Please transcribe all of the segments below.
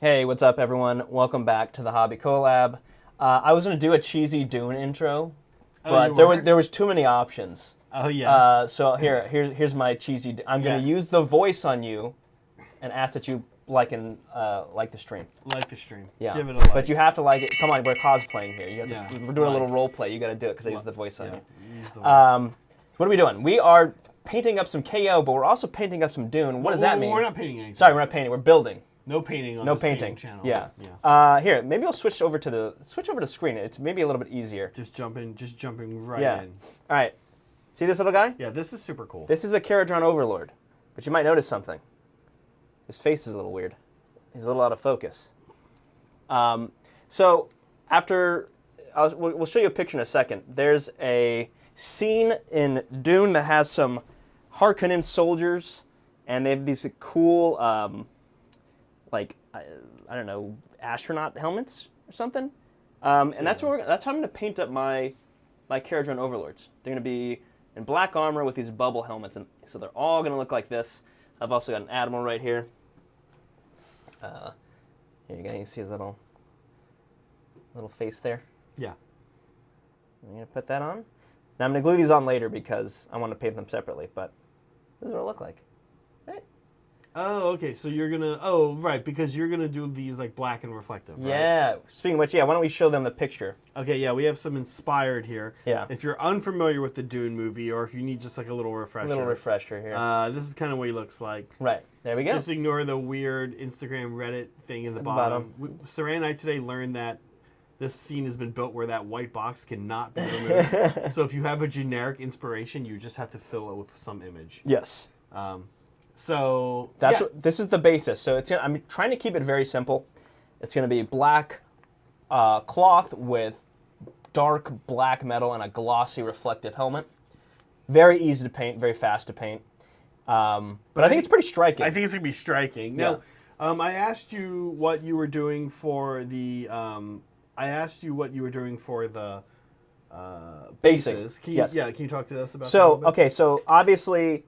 Hey, what's up, everyone? Welcome back to the Hobby Collab. I was going to do a cheesy Dune intro, but there was too many options. Oh, yeah. So here's my cheesy... I'm going to use the voice on you and ask that you like the stream. Like the stream. Yeah. Give it a like. But you have to like it. Come on, we're cosplaying here. You have to, we're doing a little role play. You got to do it because I use the voice on you. Use the voice. What are we doing? We are painting up some KO, but we're also painting up some Dune. What does that mean? We're not painting anything. Sorry, we're not painting. We're building. No painting on no this painting channel. Yeah. Here, maybe I'll switch over to the screen. It's maybe a little bit easier. Just jumping right in. All right. See this little guy? Yeah, this is super cool. This is a Kharadron Overlord, but you might notice something. His face is a little weird. He's a little out of focus. So after we'll show you a picture in a second. There's a scene in Dune that has some Harkonnen soldiers, and they have these cool, like I don't know, astronaut helmets or something. And that's how I'm going to paint up my Kharadron Overlords. They're going to be in black armor with these bubble helmets, and so they're all going to look like this. I've also got an Admiral right here. Here you go. You see his little face there. Yeah. I'm going to put that on. Now I'm going to glue these on later because I want to paint them separately, but this is what it'll look like. Right? Oh, okay. So you're gonna. Oh, right. Because you're gonna do these like black and reflective. Right? Yeah. Speaking of which, yeah. Why don't we show them the picture? Okay. Yeah. We have some inspired here. Yeah. If you're unfamiliar with the Dune movie, or if you need just like a little refresher. A little refresher here. This is kind of what he looks like. Right. There we go. Just ignore the weird Instagram Reddit thing in the bottom. Saran and I today learned that this scene has been built where that white box cannot be removed. So if you have a generic inspiration, you just have to fill it with some image. Yes. So that's this is the basis. So I'm trying to keep it very simple. It's going to be black cloth with dark black metal and a glossy reflective helmet. Very easy to paint, very fast to paint. But I think it's pretty striking. I think it's going to be striking. Now, I asked you what you were doing for the bases. Can you talk to us about that a little bit? Okay, so obviously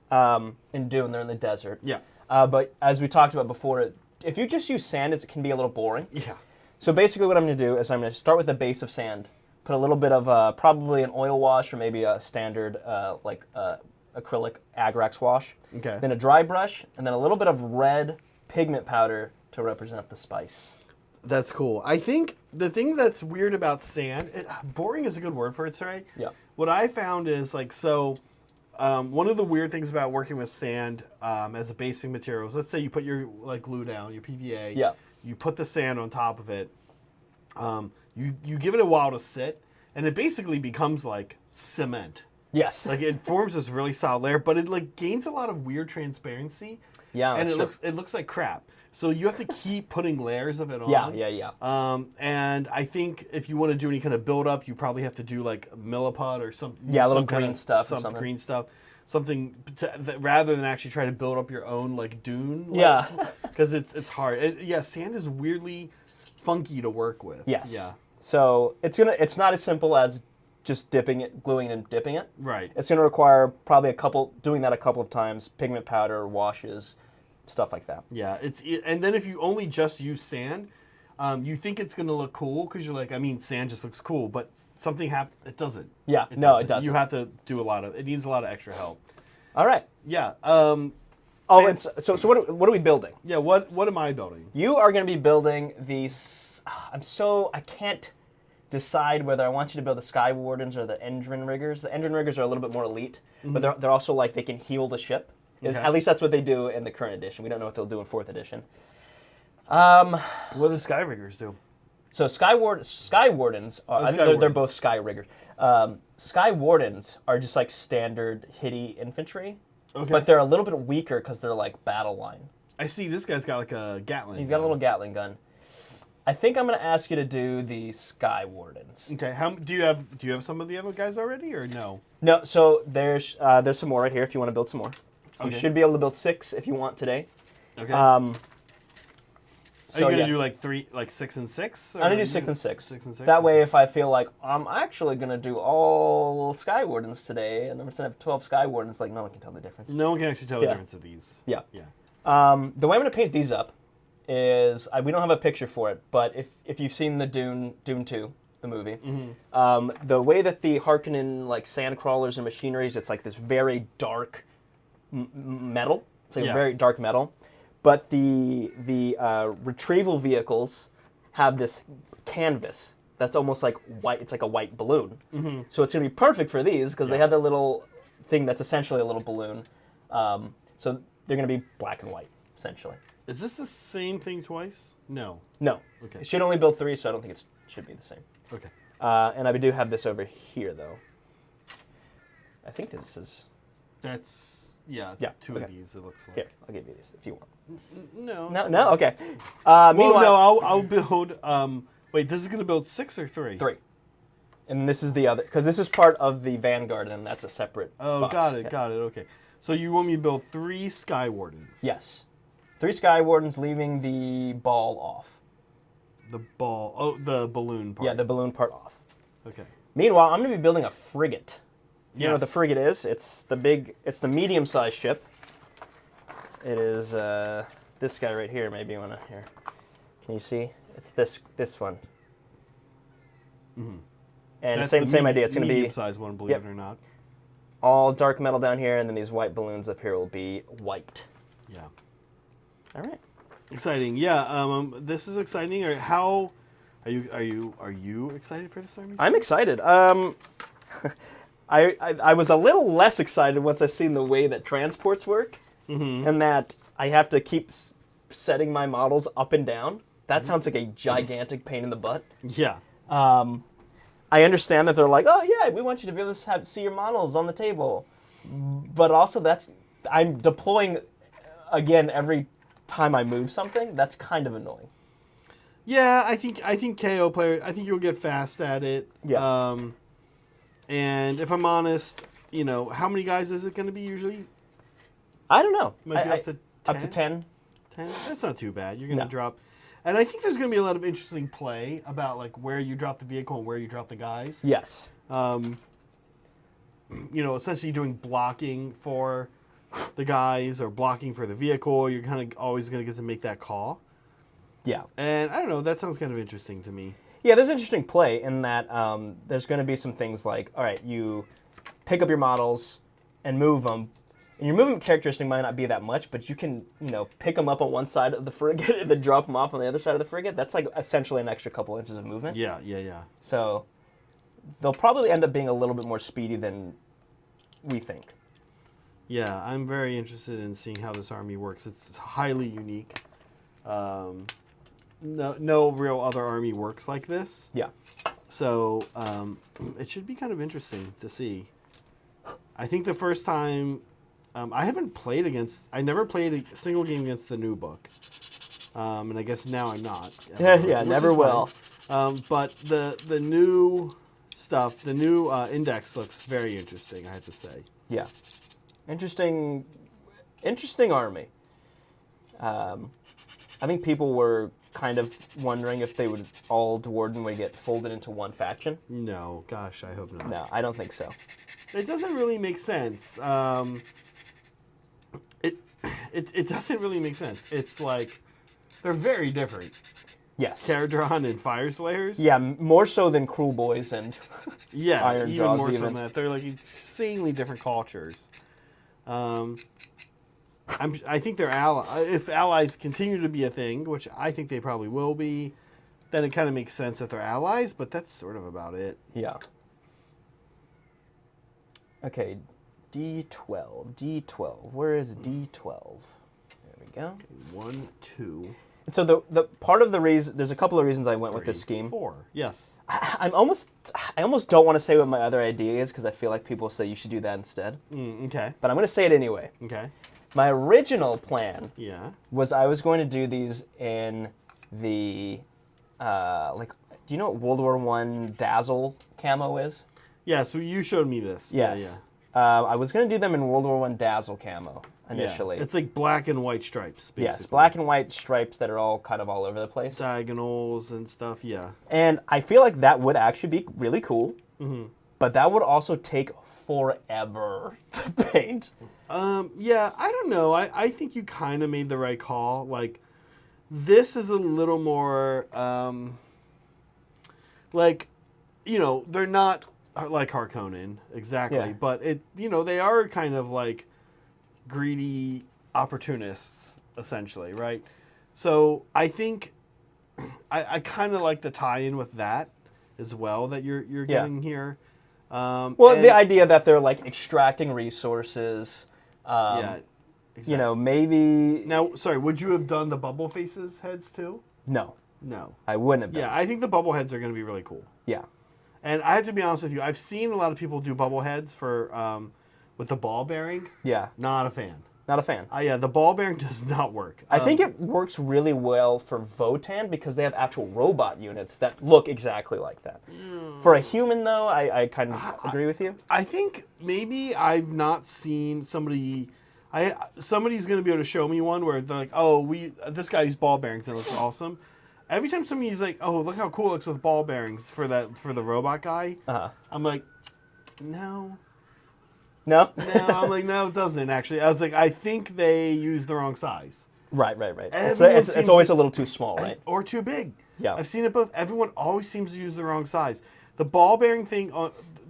in Dune, they're in the desert. Yeah. But as we talked about before, if you just use sand, it can be a little boring. Yeah. So basically what I'm going to do is I'm going to start with a base of sand, put a little bit of probably an oil wash or maybe a standard acrylic Agrax wash. Okay. Then a dry brush, and then a little bit of red pigment powder to represent the spice. That's cool. I think the thing that's weird about sand, boring is a good word for it, sorry. Yeah. What I found is one of the weird things about working with sand as a basing material is, let's say you put your glue down, your PVA. Yeah. You put the sand on top of it. You give it a while to sit, and it basically becomes like cement. Yes. Like it forms this really solid layer, but it gains a lot of weird transparency. Yeah. And it looks like crap. So you have to keep putting layers of it on. Yeah. And I think if you want to do any kind of build up, you probably have to do like milliput or something. Yeah, a little green stuff. Some green stuff. Something rather than actually try to build up your own Dune. Yeah. Because it's hard. Sand is weirdly funky to work with. Yes. Yeah. So it's not as simple as just gluing and dipping it. Right. It's going to require probably doing that a couple of times, pigment powder, washes, stuff like that. Yeah, and then if you only just use sand, you think it's going to look cool because you're like, sand just looks cool, but something happens. It doesn't. Yeah, it doesn't. You have to do it needs a lot of extra help. All right. Yeah. So what are we building? Yeah. What am I building? You are going to be building these. I can't decide whether I want you to build the Sky Wardens or the Engine Riggers. The Engine Riggers are a little bit more elite, but they're also they can heal the ship. Okay. At least that's what they do in the current edition. We don't know what they'll do in 4th edition. What do the Sky Riggers do? So Sky Wardens are they're both Sky Riggers. Sky Wardens are just like standard hitty infantry, but they're a little bit weaker because they're like battle line. I see this guy's got like a Gatling. He's got a little Gatling gun. I think I'm going to ask you to do the Sky Wardens. Okay. Do you have some of the other guys already or no? No. So there's some more right here if you want to build some more. Okay. You should be able to build 6 if you want today. Okay. Are you going to do like 6 and 6? I'm going to do 6 and 6. 6 and 6. That way, if I feel like I'm actually going to do all Sky Wardens today, and I'm going to have 12 Sky Wardens, no one can tell the difference. No one can actually tell the difference of these. Yeah. The way I'm going to paint these up is we don't have a picture for it, but if you've seen the Dune 2, the movie, the way that the Harkonnen like sand crawlers and machineries, it's like this very dark metal. It's like a very dark metal, but the retrieval vehicles have this canvas that's almost like white. It's like a white balloon. So it's gonna be perfect for these because they have the little thing that's essentially a little balloon. So they're gonna be black and white essentially. Is this the same thing twice? No. No. Okay. It should only build 3, so I don't think it should be the same. Okay. And I do have this over here, though. I think this is... That's, two of these, it looks like. Here, I'll give you these if you want. No. No? Okay. Well, Meanwhile, no, I'll build... wait, this is going to build 6 or 3? 3. And this is the other... Because this is part of the Vanguard, and that's a separate box. Got it, okay. So you want me to build 3 Sky Wardens? Yes. 3 Sky Wardens, leaving the ball off. The ball... the balloon part. Yeah, the balloon part off. Okay. Meanwhile, I'm going to be building a frigate. You know what the Yes. frigate is? It's the medium-sized ship. It is this guy right here. Maybe you want to... Here. Can you see? It's this one. And That's same the idea. It's going to be medium-sized one, believe it or not. all dark metal down here, and then these white balloons up here will be white. Yeah. All right. Exciting. Yeah. This is exciting. Or how are you excited for this army? I'm excited. I was a little less excited once I seen the way that transports work, and that I have to keep setting my models up and down. That sounds like a gigantic pain in the butt. Yeah. I understand that they're like, oh yeah, we want you to be able to see your models on the table, but also I'm deploying again every time I move something. That's kind of annoying. Yeah, I think KO player. I think you'll get fast at it. Yeah. And if I'm honest, how many guys is it going to be usually? I don't know. Might be up to 10? Up to 10. 10? That's not too bad. You're going to drop. And I think there's going to be a lot of interesting play about like where you drop the vehicle and where you drop the guys. Yes. Essentially doing blocking for the guys or blocking for the vehicle. You're kind of always going to get to make that call. Yeah. And I don't know. That sounds kind of interesting to me. Yeah, there's interesting play in that there's going to be some things like, all right, you pick up your models and move them. And your movement characteristic might not be that much, but you can, pick them up on one side of the frigate and then drop them off on the other side of the frigate. That's like essentially an extra couple inches of movement. Yeah. So they'll probably end up being a little bit more speedy than we think. Yeah, I'm very interested in seeing how this army works. It's highly unique. No real other army works like this. Yeah. So it should be kind of interesting to see. I think the first time I never played a single game against the new book, and I guess now I'm not. Yeah, never will. But the new stuff, the new index looks very interesting, I have to say. Yeah, interesting army. I think people were kind of wondering if they would all Dwarden would get folded into one faction. No, gosh, I hope not. No, I don't think so. It doesn't really make sense. It doesn't really make sense. It's like they're very different. Yes. Kharadron and Fire Slayers. Yeah, more so than Cruel Boys and Iron even Jaws more so than that. They're like insanely different cultures. I think they're if allies continue to be a thing, which I think they probably will be, then it kind of makes sense that they're allies, but that's sort of about it. Yeah. Okay, D12. Where is D12? There we go. 1, 2. And so the part of the reason, there's a couple of reasons I went with this scheme. 4. Yes. I almost don't want to say what my other idea is because I feel like people say you should do that instead. Okay. But I'm going to say it anyway. Okay. My original plan was I was going to do these in the do you know what World War I Dazzle camo is? Yeah, so you showed me this. Yes. Yeah. I was going to do them in World War I Dazzle camo initially. Yeah. It's like black and white stripes, basically. Yes, black and white stripes that are all kind of all over the place. Diagonals and stuff, yeah. And I feel like that would actually be really cool, but that would also take forever to paint. Yeah, I don't know. I think you kind of made the right call. Like, This is a little more like, they're not like Harkonnen exactly, Yeah. but they are kind of like greedy opportunists essentially, right? So I think I kind of like the tie-in with that as well that you're getting here. Well, the idea that they're like extracting resources. Yeah, exactly. Maybe. Now, sorry, would you have done the bubble faces heads too? No, No. I wouldn't have done. Yeah, I think the bubble heads are going to be really cool. Yeah. And I have to be honest with you, I've seen a lot of people do bubble heads for with the ball bearing. Yeah. Not a fan. Not a fan. Yeah, the ball bearing does not work. I think it works really well for Votan because they have actual robot units that look exactly like that. For a human, though, I kind of agree with you. I think maybe I've not seen somebody. Somebody's going to be able to show me one where they're like, oh, this guy used ball bearings and it looks awesome. Every time somebody's like, oh, look how cool it looks with ball bearings for the robot guy, I'm like, no. No? No, I'm like, no, it doesn't actually. I was like, I think they used the wrong size. Right. It's always a little too small, right? Or too big. Yeah. I've seen it both. Everyone always seems to use the wrong size. The ball bearing thing,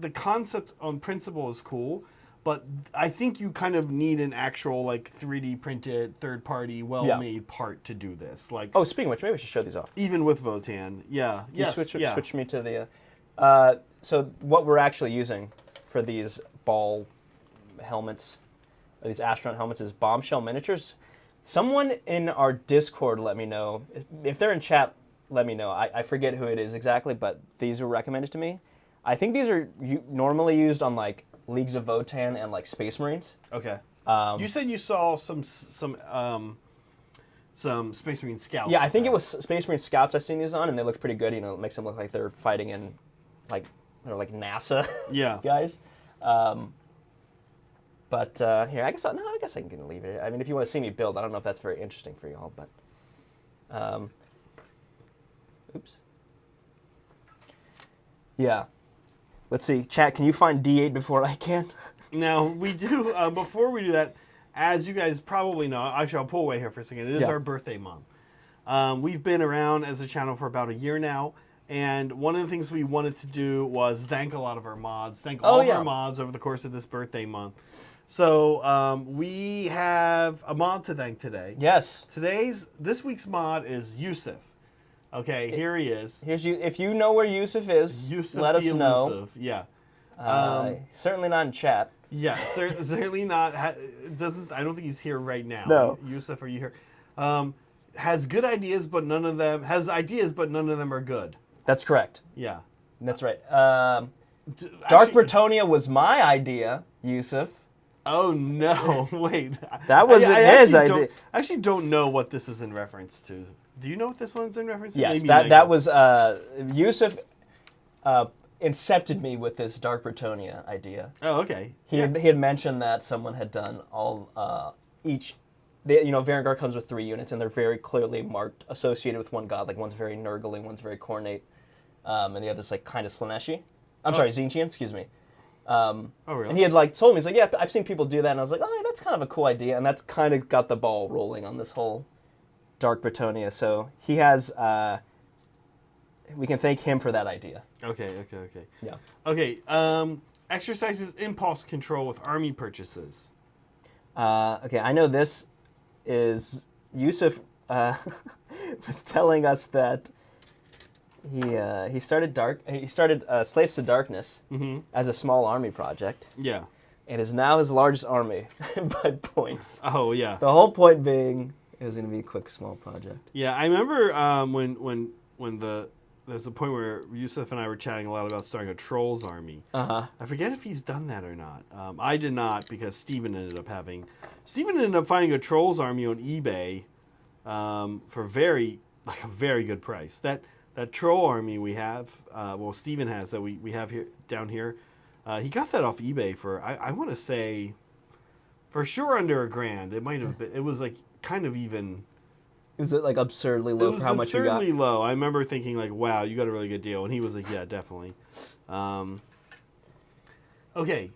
the concept on principle is cool, but I think you kind of need an actual like 3D printed, third party, well made part to do this. Like, oh, speaking of which, maybe we should show these off. Even with Votan, yeah. Switch me to the. So what we're actually using for these ball helmets, these astronaut helmets, is bombshell miniatures. Someone in our Discord let me know. If they're in chat, let me know. I forget who it is exactly, but these were recommended to me. I think these are normally used on like Leagues of Votan and like Space Marines. Okay. You said you saw some Space Marine scouts. Yeah, I think it was Space Marine scouts I've seen these on, and they looked pretty good. It makes them look like they're fighting in, like, they're like NASA guys. But here, I guess I can leave it. I mean, if you want to see me build, I don't know if that's very interesting for y'all, but oops. Yeah. Let's see, chat. Can you find D8 before I can? Now we do. Before we do that, as you guys probably know, actually I'll pull away here for a second. It is our birthday month. We've been around as a channel for about a year now. And one of the things we wanted to do was thank a lot of our mods. Thank all of our mods over the course of this birthday month. So we have a mod to thank today. Yes. This week's mod is Yusuf. Okay, here he is. Here's you. If you know where Yusuf is, let us know. Yeah. Certainly not in chat. Yeah, certainly not. I don't think he's here right now. No. Yusuf, are you here? Has good ideas, but none of them are good. That's correct. Yeah. That's right. Dark Bretonia was my idea, Yusuf. Oh, no. Wait. That wasn't his idea. I actually don't know what this is in reference to. Do you know what this one's in reference to? Yes, that was Yusuf incepted me with this Dark Bretonia idea. Oh, okay. He had mentioned that someone had done Varangar comes with 3 units, and they're very clearly marked, associated with one god. Like, one's very Nurgling, one's very Cornate, and the other's, like, kind of Slaneshi. I'm sorry, Zinchian, excuse me. Oh, really? And he had, told me, he's like, yeah, I've seen people do that, and I was like, oh, that's kind of a cool idea, and that's kind of got the ball rolling on this whole Dark Bretonia. So he has, we can thank him for that idea. Okay. Yeah. Okay, exercises impulse control with army purchases. Okay, I know this is Yusuf was telling us that he started Slaves to Darkness as a small army project. Yeah. It is now his largest army by points. Oh yeah. The whole point being it was going to be a quick small project. Yeah, I remember when there's a point where Yusuf and I were chatting a lot about starting a Trolls army. I forget if he's done that or not. I did not because Steven ended up finding a Trolls army on eBay for a very good price. That troll army we have, Steven has that we have here down here. He got that off eBay for I want to say for sure under $1,000. It might have been. It was like kind of even. Was it like absurdly low for how much you got? Absurdly low. I remember thinking like, "Wow, you got a really good deal," and he was like, "Yeah, definitely." Okay,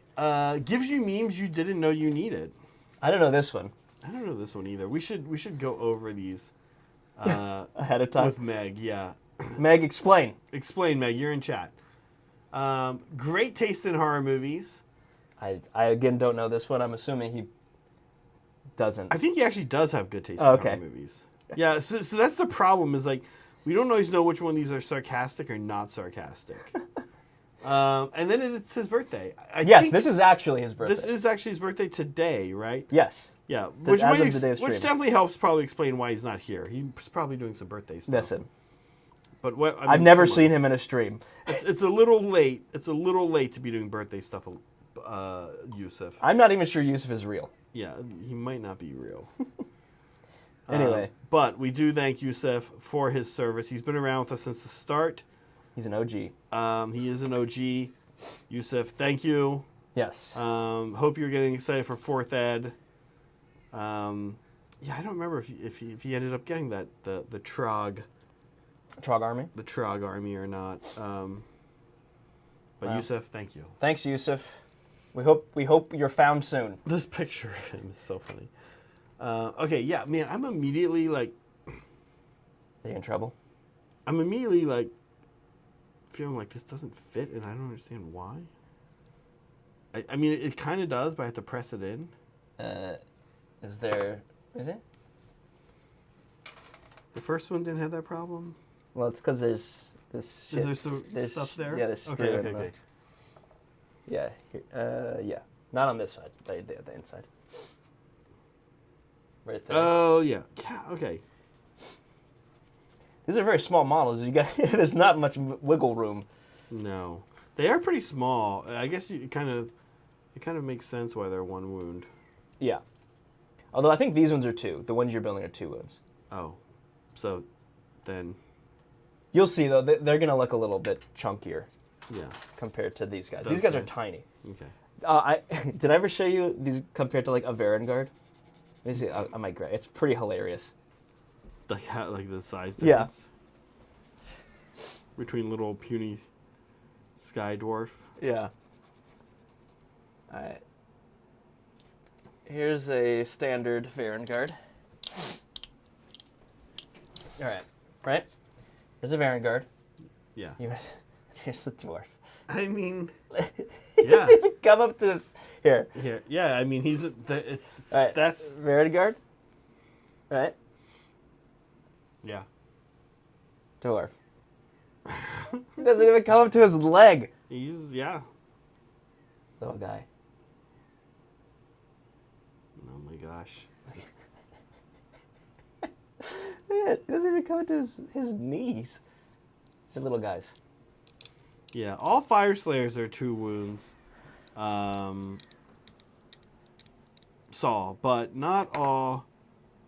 gives you memes you didn't know you needed. I don't know this one. I don't know this one either. We should go over these. Ahead of time. with Meg. Yeah, Meg, explain. explain, Meg. You're in chat. Great taste in horror movies. I again don't know this one. I'm assuming he doesn't. I think he actually does have good taste Oh, in okay. horror movies. Yeah, so that's the problem. Is like we don't always know which one of these are sarcastic or not sarcastic. And then it's his birthday. I Yes, think this is actually his birthday. this is actually his birthday today, right? Yes. Yeah, as of the day of which streaming. definitely helps probably explain why he's not here. He's probably doing some birthday stuff. Listen, But what I mean, I've never come on. seen him in a stream. It's a little late. It's a little late to be doing birthday stuff, Yusuf. I'm not even sure Yusuf is real. Yeah, he might not be real. Anyway. But we do thank Yusuf for his service. He's been around with us since the start. He's an OG. He is an OG. Yusuf, thank you. Yes. Hope you're getting excited for 4th Ed. Yeah, I don't remember if he ended up getting that the Trog Trog army or not. But Wow. Yusuf, thank you. Thanks, Yusuf. We hope you're found soon. This picture of him is so funny. Okay, yeah, man, I'm immediately like Are you in trouble? Feeling like this doesn't fit, and I don't understand why. I mean, it kind of does, but I have to press it in. Is it? The first one didn't have that problem. Well, it's because there's this shit. Is there some there's stuff there? Yeah, there's screw in the- Yeah, yeah. Not on this side, the inside. Right there. Oh yeah. Okay. These are very small models. There's not much wiggle room. No, they are pretty small. I guess it kind of makes sense why they're 1 wound. Yeah. Although I think these ones are 2. The ones you're building are 2 wounds. Oh, so then You'll see though, they're gonna look a little bit chunkier yeah. compared to these guys. Those These guys are guys. tiny. Okay. Did I ever show you these compared to like a Varangard? Let me see. I might grab. It's pretty hilarious. Like the size Yeah. difference between little puny sky dwarf. Yeah. All right. Here's a standard Varangard. All right. Right. Here's a Varangard. Yeah. Here's the dwarf. I mean, He yeah. doesn't even come up to us. Here. Here, yeah. I mean, it's All right. that's Varangard. Right. yeah. Dwarf. He doesn't even come up to his leg. He's yeah. Little guy. Oh my gosh. Yeah, he doesn't even come up to his knees. These are little guys. Yeah, all Fire Slayers are 2 wounds. Saw, but not all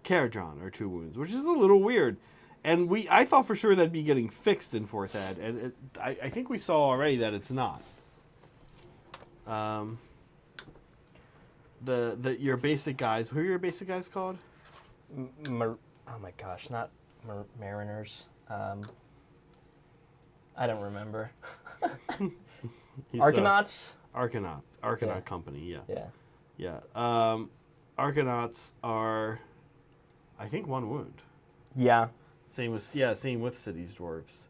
Kharadron are 2 wounds, which is a little weird. And I thought for sure that'd be getting fixed in 4th Ed, and I think we saw already that it's not. Your basic guys. Who are your basic guys called? Oh my gosh, not Mariners. I don't remember. Arcanauts? Arcanaut Yeah. Company, yeah. Yeah. Yeah. Arcanauts are, I think, 1 wound. Yeah. Same with Cities Dwarves.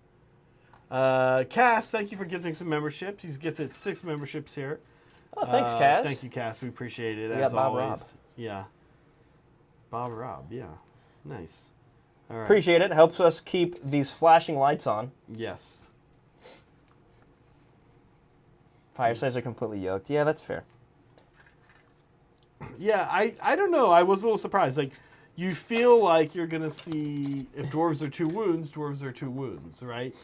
Cass, thank you for gifting some memberships. He's gifted 6 memberships here. Oh, thanks, Kaz. Thank you, Cass. We appreciate it, We as got Bob always. Rob. Yeah. Bob Rob, yeah. Nice. All right. Appreciate it. Helps us keep these flashing lights on. Yes. Fire Slayers are completely yoked. Yeah, that's fair. Yeah, I don't know. I was a little surprised. Like, you feel like you're going to see, if dwarves are 2 wounds, dwarves are 2 wounds, right?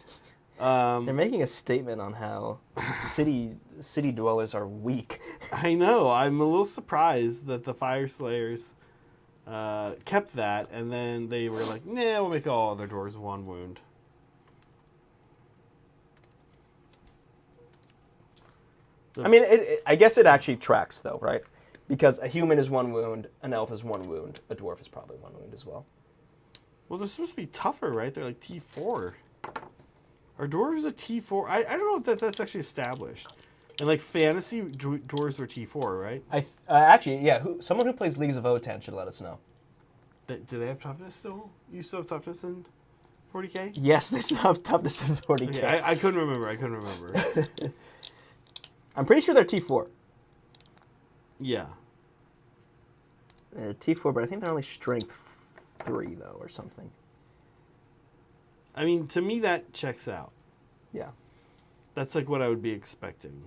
They're making a statement on how city dwellers are weak. I know. I'm a little surprised that the Fire Slayers kept that, and then they were like, nah, we'll make all other dwarves 1 wound. I mean, I guess it actually tracks, though, right? Because a human is 1 wound, an elf is 1 wound, a dwarf is probably 1 wound as well. Well, they're supposed to be tougher, right? They're like T4. Are dwarves a T4? I don't know if that's actually established. And like fantasy, dwarves are T4, right? Actually, yeah. Someone who plays Leagues of Votann should let us know. Do they have toughness still? You still have toughness in 40k? Yes, they still have toughness in 40k. Okay, I couldn't remember. I'm pretty sure they're T4. Yeah. T4, but I think they're only strength 3 though, or something. I mean, to me that checks out. Yeah. That's like what I would be expecting.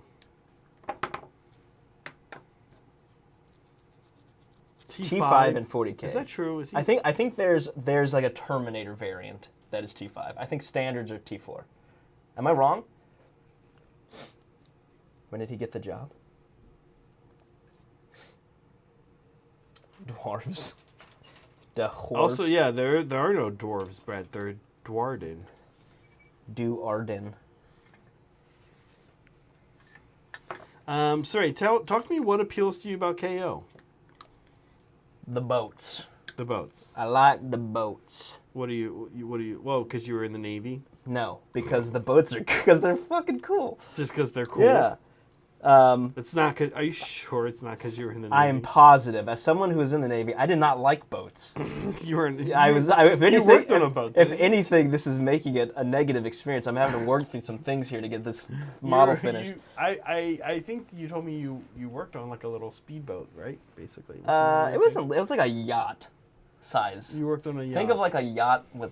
T5 and 40k. Is that true? I think there's like a Terminator variant that is T5. I think standards are T4. Am I wrong? When did he get the job? Dwarves. Also, yeah, there are no dwarves, Brett. They're Dwarden. Duarden. Sorry, talk to me what appeals to you about KO? The boats. The boats. I like the boats. What do you well, because you were in the Navy? No, because the boats are because they're fucking cool. Just because they're cool? Yeah. It's not. Are you sure it's not because you were in the Navy? I am positive. As someone who was in the Navy, I did not like boats. You were. If anything, you worked on a boat. If anything, this is making it a negative experience. I'm having to work through some things here to get this model finished. I think you told me you worked on like a little speedboat, right? Basically. It wasn't. It was like a yacht size. You worked on a yacht. Think of like a yacht with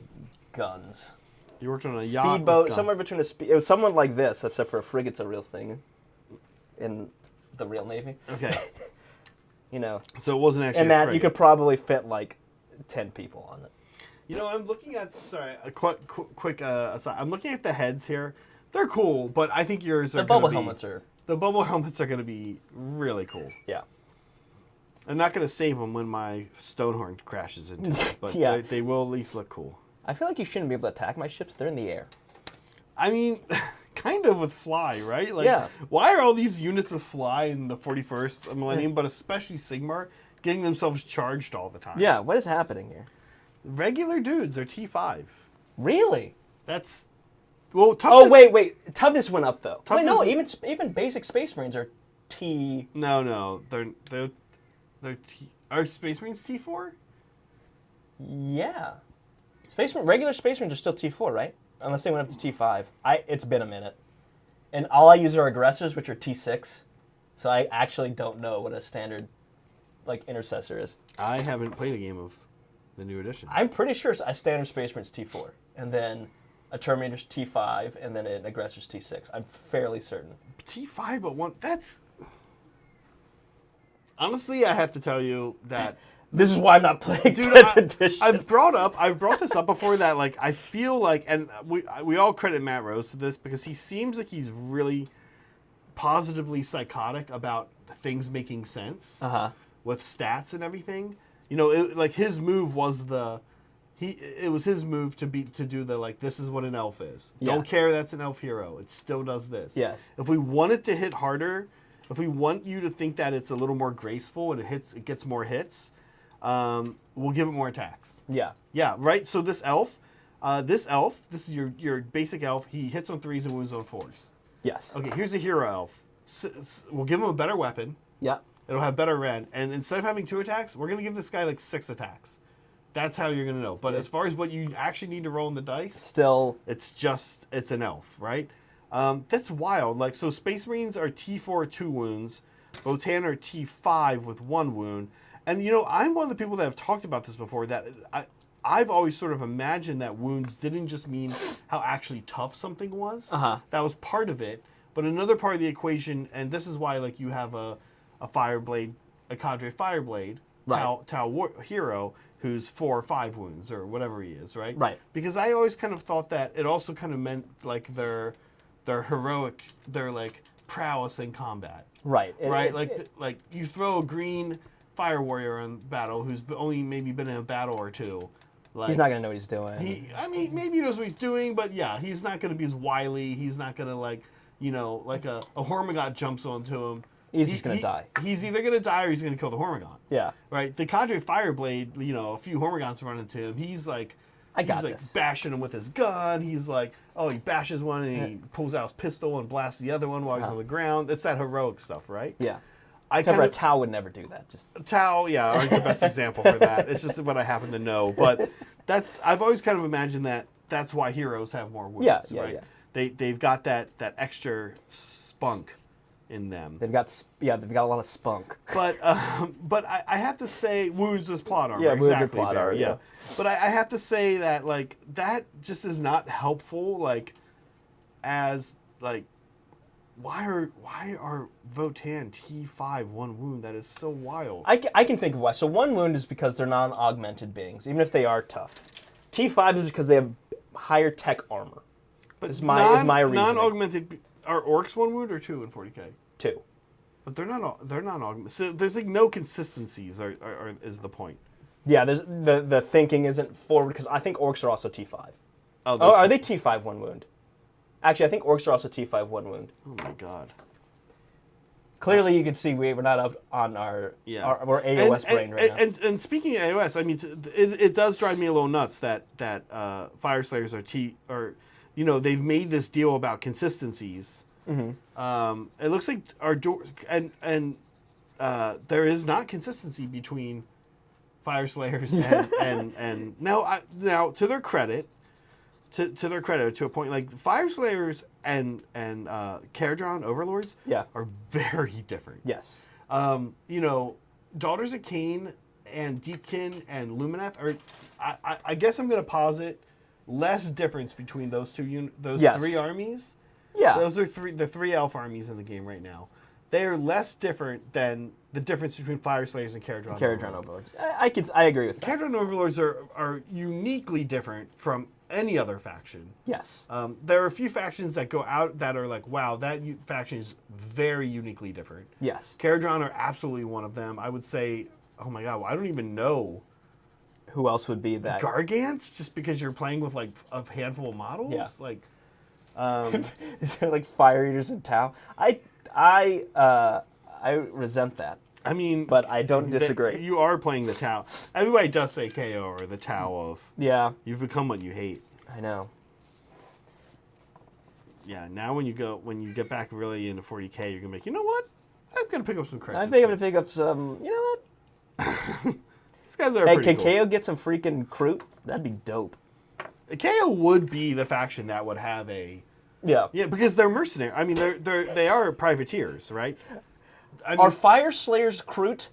guns. You worked on a yacht. Speedboat, somewhere between a speed. It was somewhat like this, except for a frigate's a real thing. In the real Navy. Okay. You know. So it wasn't actually. And that you could probably fit like 10 people on it. You know, I'm looking at. Sorry, a quick aside. I'm looking at the heads here. They're cool, but I think yours are. The bubble helmets are. The bubble helmets are going to be really cool. Yeah. I'm not going to save them when my Stonehorn crashes into it, but yeah. they will at least look cool. I feel like you shouldn't be able to attack my ships. They're in the air. I mean, kind of with fly, right? Like, yeah. Why are all these units with fly in the 41st millennium, but especially Sigmar, getting themselves charged all the time? Yeah, what is happening here? Regular dudes are T5. Really? That's... Well, toughness... Oh, wait. Toughness went up, though. Toughness no, even basic Space Marines are T... No. They're T... Are Space Marines T4? Yeah. Regular Space Marines are still T4, right? Unless they went up to T5. It's been a minute. And all I use are aggressors, which are T6. So I actually don't know what a standard intercessor is. I haven't played a game of the new edition. I'm pretty sure a standard Space Marine's T4. And then a Terminator's T5, and then an aggressor's T6. I'm fairly certain. T5, but one... That's... Honestly, I have to tell you that... This is why I'm not playing 10th edition. I've brought this up before that, like, I feel like, and we all credit Matt Rose to this, because he seems like he's really positively psychotic about things making sense with stats and everything. You know, his move was it was his move to do the, like, this is what an elf is. Yeah. Don't care that's an elf hero. It still does this. Yes. If we want it to hit harder, if we want you to think that it's a little more graceful and it gets more hits, we'll give it more attacks. Yeah. Yeah, right? So this elf, this is your basic elf. He hits on 3s and wounds on 4s. Yes. Okay, here's a hero elf. We'll give him a better weapon. Yeah. It'll have better red. And instead of having 2 attacks, we're going to give this guy like 6 attacks. That's how you're going to know. But as far as what you actually need to roll in the dice, still, it's an elf, right? That's wild. Like, so Space Marines are T4 2 wounds. Votann are T5 with 1 wound. And, you know, I'm one of the people that have talked about this before, that I've always sort of imagined that wounds didn't just mean how actually tough something was. That was part of it. But another part of the equation, and this is why, like, you have a Fireblade, a Cadre Fireblade, right. Tau hero, who's 4 or 5 wounds, or whatever he is, right? Right. Because I always kind of thought that it also kind of meant, like, their heroic, their, like, prowess in combat. Right. Right? Like, you throw a green Fire Warrior in battle who's only maybe been in a battle or 2. Like, he's not going to know what he's doing. I mean, maybe he knows what he's doing, but yeah, he's not going to be as wily. He's not going to, like, you know, like a Hormigaunt jumps onto him. He's just going to die. He's either going to die or he's going to kill the Hormigaunt. Yeah. Right? The Cadre Fireblade, you know, a few Hormigaunts run into him. He's like... bashing him with his gun. He's like, he bashes one and he pulls out his pistol and blasts the other one while he's on the ground. It's that heroic stuff, right? Yeah. Except for a Tau would never do that. Just Tau, yeah, are the best example for that. It's just what I happen to know. But I've always kind of imagined that's why heroes have more wounds. Yeah, right? yeah. They've got that extra spunk in them. They've got a lot of spunk. But I have to say, wounds is plot armor. Yeah, exactly, wounds are plot armor. Yeah. But I have to say that like that just is not helpful. Like as like why are Votan T5 1 wound? That is so wild. I can think of why. So 1 wound is because they're non-augmented beings, even if they are tough. T5 is because they have higher tech armor. But is my reasoning. Non-augmented are orcs 1 wound or 2 in 40k? 2. But they're not augmented. So there's like no consistencies. Is the point? Yeah, there's the thinking isn't forward because I think orcs are also T5. Oh, are they T5 1 wound? Actually, I think orcs are also T5 1 wound. Oh my god. Clearly, you can see we're not up on our we're AoS brain right now. And speaking of AoS, I mean, it does drive me a little nuts that Fire Slayers are they've made this deal about consistencies. Mm-hmm. It looks like our door and there is not consistency between Fire Slayers and now to their credit. To their credit, to a point, like Fire Slayers and Kharadron Overlords are very different. Yes. Daughters of Cain and Deepkin and Lumineth are, I guess I'm going to posit less difference between those three armies. Yeah. Those are the three elf armies in the game right now. They are less different than the difference between Fire Slayers and Kharadron Overlords. I agree with that. Kharadron Overlords are uniquely different from any other faction. Yes. There are a few factions that go out that are like, wow, that faction is very uniquely different. Yes. Kharadron are absolutely one of them. I would say, oh my god, well, I don't even know. Who else would be that? Gargants, just because you're playing with like a handful of models? Yeah. Like, like Fire Eaters and Tau. I resent that. I mean, but I don't disagree. You are playing the Tau. Everybody does say KO or the Tau of. Yeah. You've become what you hate. I know. Yeah. Now when you get back really into 40k, you're gonna be like, you know what? I'm gonna pick up some credits. I think I'm gonna pick up some. You know what? These guys are. Hey, pretty can cool. KO get some freaking Kroot? That'd be dope. KO would be the faction that would have a. Yeah. Yeah, because they're mercenary. I mean, they are privateers, right? I mean, are Fire Slayers Kroot?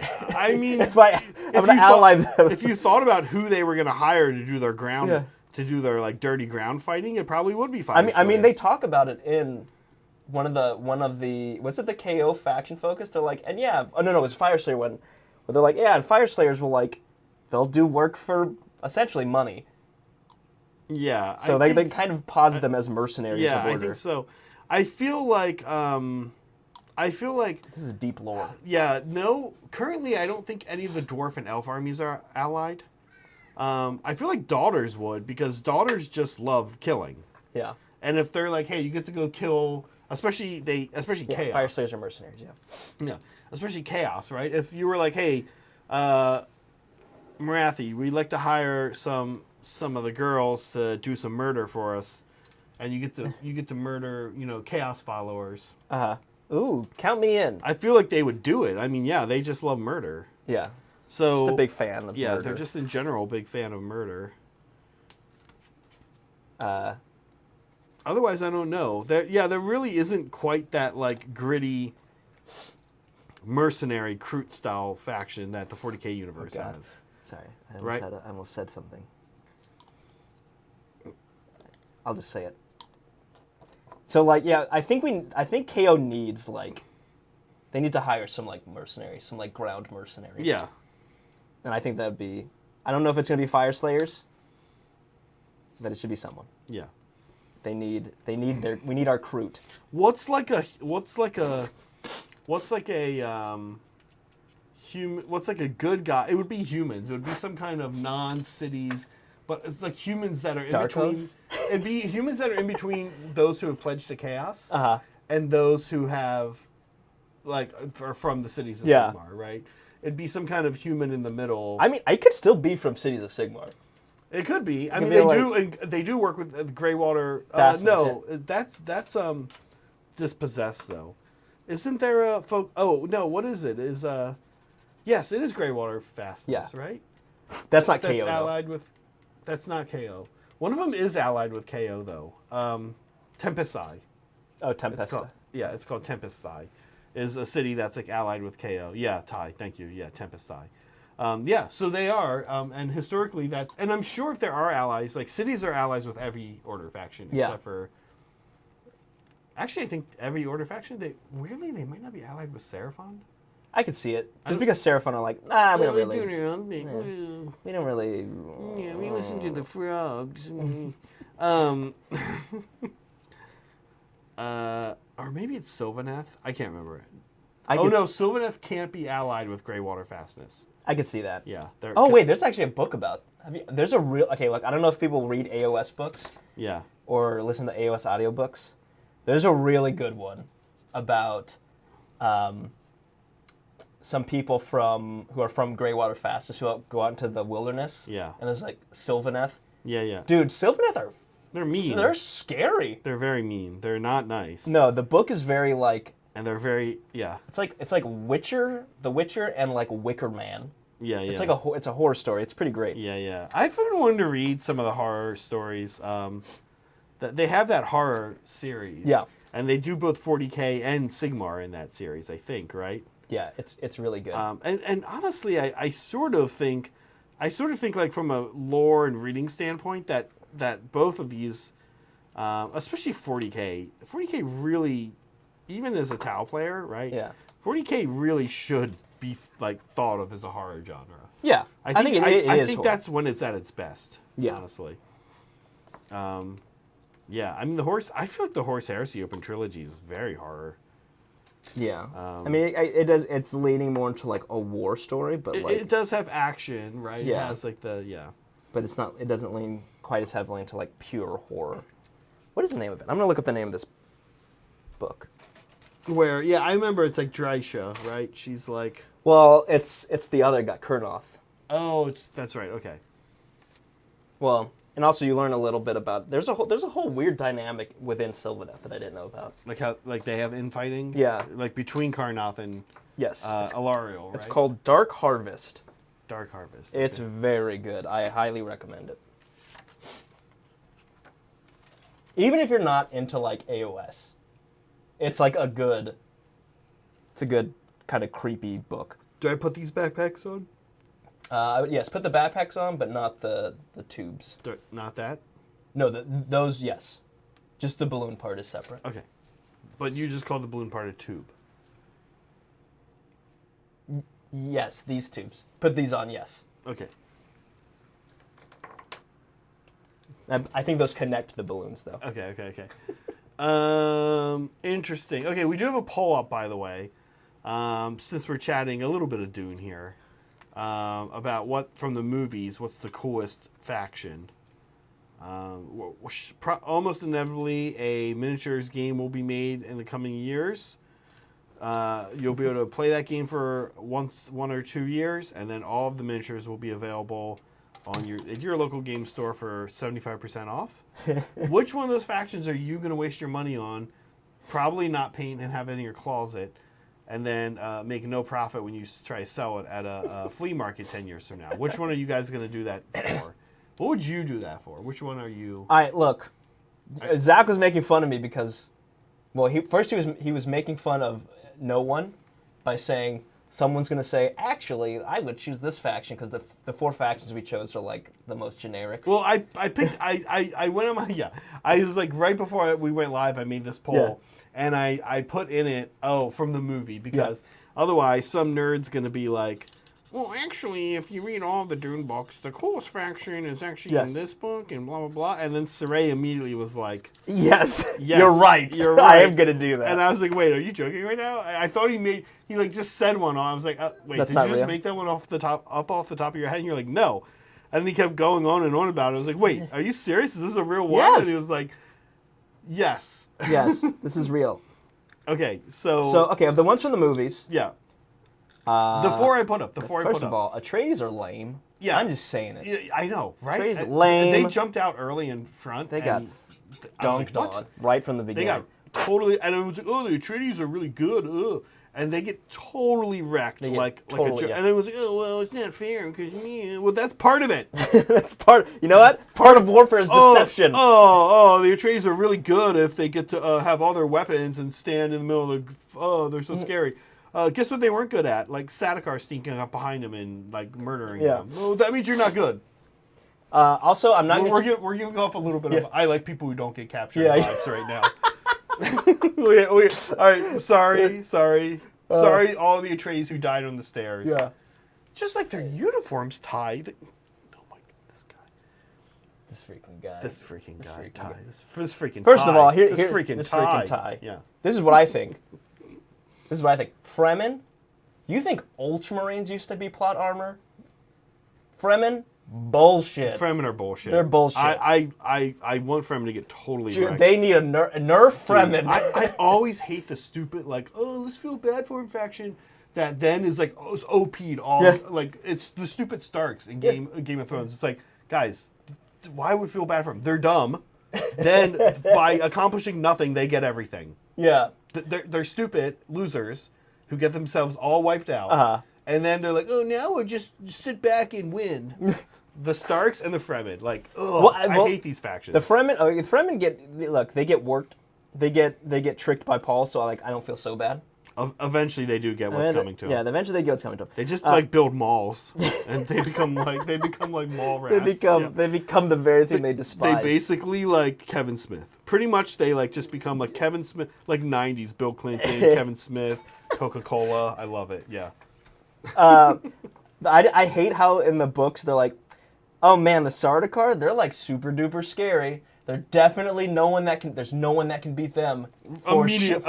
I mean, I'm gonna ally them. If you thought about who they were gonna hire to do their ground, to do their like dirty ground fighting, it probably would be Fire Slayers. I mean, they talk about it in one of the was it the KO faction focus? They're like, and yeah, oh no, it's Fire Slayer one, where they're like, yeah, and Fire Slayers will like, they'll do work for essentially money. Yeah. So they kind of posit them as mercenaries. Yeah, of order. I think so. I feel like this is deep lore. Yeah, no. Currently, I don't think any of the dwarf and elf armies are allied. I feel like daughters would, because daughters just love killing. Yeah. And if they're like, hey, you get to go kill, especially chaos. Fire Slayers are mercenaries. Yeah. Yeah, especially chaos, right? If you were like, hey, Marathi, we'd like to hire some of the girls to do some murder for us, and you get to murder, chaos followers. Ooh, count me in. I feel like they would do it. I mean, yeah, they just love murder. Yeah. So just a big fan of murder. They're just in general a big fan of murder. Otherwise, I don't know. There really isn't quite that like gritty mercenary Kroot style faction that the 40k universe has. Sorry, I almost said something. I'll just say it. So like, yeah, I think KO needs like, they need to hire some like mercenaries, some like ground mercenaries. Yeah. And I think that'd be, I don't know if it's gonna be Fire Slayers, but it should be someone. Yeah. We need our Kroot. What's like a good guy? It would be humans. It would be some kind of non-cities, but it's like humans that are in between. It'd be humans that are in between those who have pledged to chaos and those who have, like, are from the cities of Sigmar, right? It'd be some kind of human in the middle. I mean, I could still be from Cities of Sigmar. It could be. I mean, they do work with Greywater. No, that's dispossessed though. Isn't there a folk? Oh no, what is it? Yes, it is Greywater Fastness, Yeah. right? That's not That's KO, though. allied with. That's not KO. One of them is allied with KO though. Tempest Eye. Oh, Tempest. It's called Tempest Eye. Is a city that's like allied with KO. Yeah, Ty. Thank you. Yeah, Tempest Eye. Yeah, so they are, and historically that's, and I'm sure if there are allies, like cities are allies with every Order faction except for. Actually, I think every Order faction, they might not be allied with Seraphon. I could see it. Just because Seraphon are like, nah, we don't really. We don't really. Yeah, we listen to the frogs. Or maybe it's Sylvaneth. I can't remember. No, Sylvaneth can't be allied with Greywater Fastness. I could see that. Yeah. Oh wait, there's actually a book about. There's a real. Okay, look, I don't know if people read AoS books. Yeah. Or listen to AoS audiobooks. There's a really good one about some people who are from Greywater Fastness who go out into the wilderness. Yeah. And there's like Sylvaneth. Yeah. Dude, Sylvaneth they're mean. They're scary. They're very mean. They're not nice. No, the book is very like. And they're very It's like Witcher, The Witcher, and like Wicker Man. Yeah. It's like it's a horror story. It's pretty great. Yeah. I've been wanting to read some of the horror stories. That they have that horror series. Yeah. And they do both 40K and Sigmar in that series, I think, right? Yeah, it's really good. And honestly, I sort of think like from a lore and reading standpoint that both of these, especially 40K really, even as a Tau player, right? Yeah. 40K really should be like thought of as a horror genre. Yeah, I think I think that's when it's at its best. Yeah. Honestly. Yeah, I mean I feel like the Horse Heresy Open Trilogy is very horror. Yeah, I mean it does. It's leaning more into like a war story, but it does have action, right? Yeah, it has like but it's not. It doesn't lean quite as heavily into like pure horror. What is the name of it? I'm gonna look up the name of this book. Where I remember it's like Drisha, right? She's like. Well, it's the other guy, Kurnoth. Oh, that's right. Okay. Well. And also, you learn a little bit about there's a whole weird dynamic within Sylvaneth that I didn't know about. Like how they have infighting. Yeah. Like between Karnoth and Alariel. Right? It's called Dark Harvest. Dark Harvest. Okay. It's very good. I highly recommend it. Even if you're not into like AoS, it's like a good kind of creepy book. Do I put these backpacks on? Yes, put the backpacks on, but not the tubes. Not that? No, those, yes. Just the balloon part is separate. Okay. But you just called the balloon part a tube. Yes, these tubes. Put these on, yes. Okay. I think those connect the balloons, though. Okay. Interesting. Okay, we do have a poll up, by the way, since we're chatting a little bit of Dune here. About what from the movies, what's the coolest faction? Almost inevitably, a miniatures game will be made in the coming years. You'll be able to play that game for 1 or 2 years, and then all of the miniatures will be available on your local game store for 75% off. Which one of those factions are you going to waste your money on? Probably not paint and have it in your closet. And then make no profit when you try to sell it at a flea market 10 years from now. Which one are you guys going to do that for? What would you do that for? Which one are you? All right, look. Zach was making fun of me because, well, he was making fun of no one by saying someone's going to say, actually, I would choose this faction because the 4 factions we chose are like the most generic. Well, I picked, I went on my, I was like, right before we went live, I made this poll. Yeah. And I put in it, from the movie, because otherwise some nerd's going to be like, well, actually, if you read all the Dune books, the coolest faction is actually in this book, and blah, blah, blah. And then Saray immediately was like, Yes, you're right. I am going to do that. And I was like, wait, are you joking right now? I thought he just said one. I was like, wait, did you just make that one off the top of your head? And you're like, no. And then he kept going on and on about it. I was like, wait, are you serious? Is this a real one? Yes. And he was like, yes. Yes, this is real. Okay, okay, of the ones from the movies. Yeah. The 4 I put up. First of all, Atreides are lame. Yeah. I'm just saying it. Yeah, I know, right? Atreides lame. They jumped out early in front. They got dunked on right from the beginning. They got totally, and everyone's like, oh, the Atreides are really good, and they get totally wrecked, like a joke. yeah. And everyone's like, oh, well, it's not fair because well, that's part of it. That's part. You know what? Part of warfare is deception. The Atreides are really good if they get to have all their weapons and stand in the middle of the. They're so scary. Guess what they weren't good at? Like Sadokar sneaking up behind them and like murdering them. Well, that means you're not good. Also, I'm not. We're giving off a little bit of. I like people who don't get captured vibes right now. All right, sorry, all the Atreides who died on the stairs. Yeah. Just like their uniforms tied. Oh my god, this freaking guy. This freaking tie. This freaking First tie. of all, this freaking tie. Yeah. This is what I think. Fremen, you think Ultramarines used to be plot armor? Fremen? Bullshit. Fremen are bullshit. They're bullshit. I want Fremen to get totally wrecked. They need a nerf Fremen. I always hate the stupid, like, oh, let's feel bad for him faction that then is like, oh, it's OP'd all. Like, it's the stupid Starks in Game of Thrones. It's like, guys, why would we feel bad for them? They're dumb. Then, by accomplishing nothing, they get everything. Yeah. They're stupid losers who get themselves all wiped out. And then they're like, oh, now we'll just sit back and win. The Starks and the Fremen, like, I hate these factions. The Fremen get worked. They get tricked by Paul, so I don't feel so bad. Eventually, they do get what's coming to them. Yeah, eventually they get what's coming to them. They just build malls, and they become like mall rats. They become the very thing they despise. They basically like Kevin Smith. Pretty much, they just become like Kevin Smith, like '90s Bill Clinton, Kevin Smith, Coca-Cola. I love it. Yeah. I hate how in the books they're like, oh man, the Sardaukar, they're like super duper scary. They're definitely there's no one that can beat them. Immediately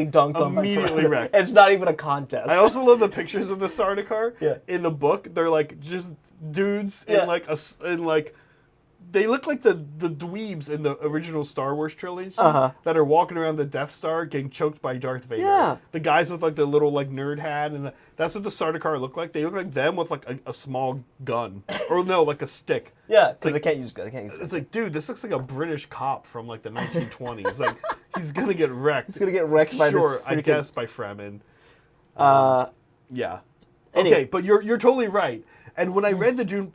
dunked on. Immediately wrecked. It's not even a contest. I also love the pictures of the Sardaukar in the book. They're like just dudes in like they look like the dweebs in the original Star Wars trilogy that are walking around the Death Star getting choked by Darth Vader. Yeah. The guys with like the little like nerd hat and that's what the Sardaukar look like. They look like them with like a small gun or no, like a stick. Yeah, because they can't use guns. It's like, dude, this looks like a British cop from like the 1920s. Like he's gonna get wrecked. He's gonna get wrecked by this freaking... I guess by Fremen. Yeah. Anyway. Okay, but you're totally right. And when I read the Dune,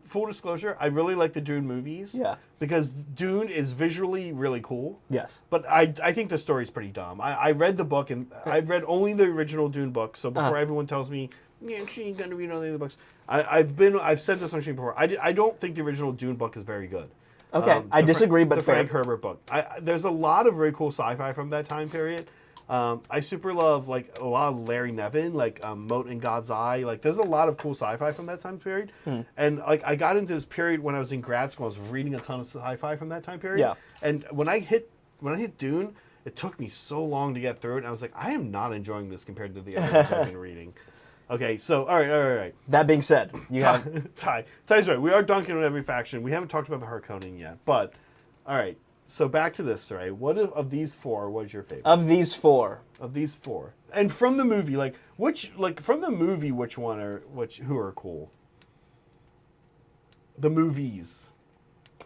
full disclosure, I really like the Dune movies. Yeah. Because Dune is visually really cool. Yes. But I think the story's pretty dumb. I read the book, and I've read only the original Dune book, so before everyone tells me, yeah, actually, you're going to read all the other books, I've said this on stream before, I don't think the original Dune book is very good. Okay, I disagree, but the Frank Herbert book. There's a lot of very cool sci-fi from that time period. I super love like a lot of Larry Nevin, like Moat in God's Eye. Like there's a lot of cool sci-fi from that time period. And like I got into this period when I was in grad school. I was reading a ton of sci-fi from that time period. Yeah. And when I hit Dune, it took me so long to get through it. And I was like, I am not enjoying this compared to the others I've been reading. Okay, so all right. That being said, Ty's right. We are dunking on every faction. We haven't talked about the Harkonnen yet, but all right. So back to this, right? What of these four was your favorite? Of these four, and from the movie, which who are cool? The movies.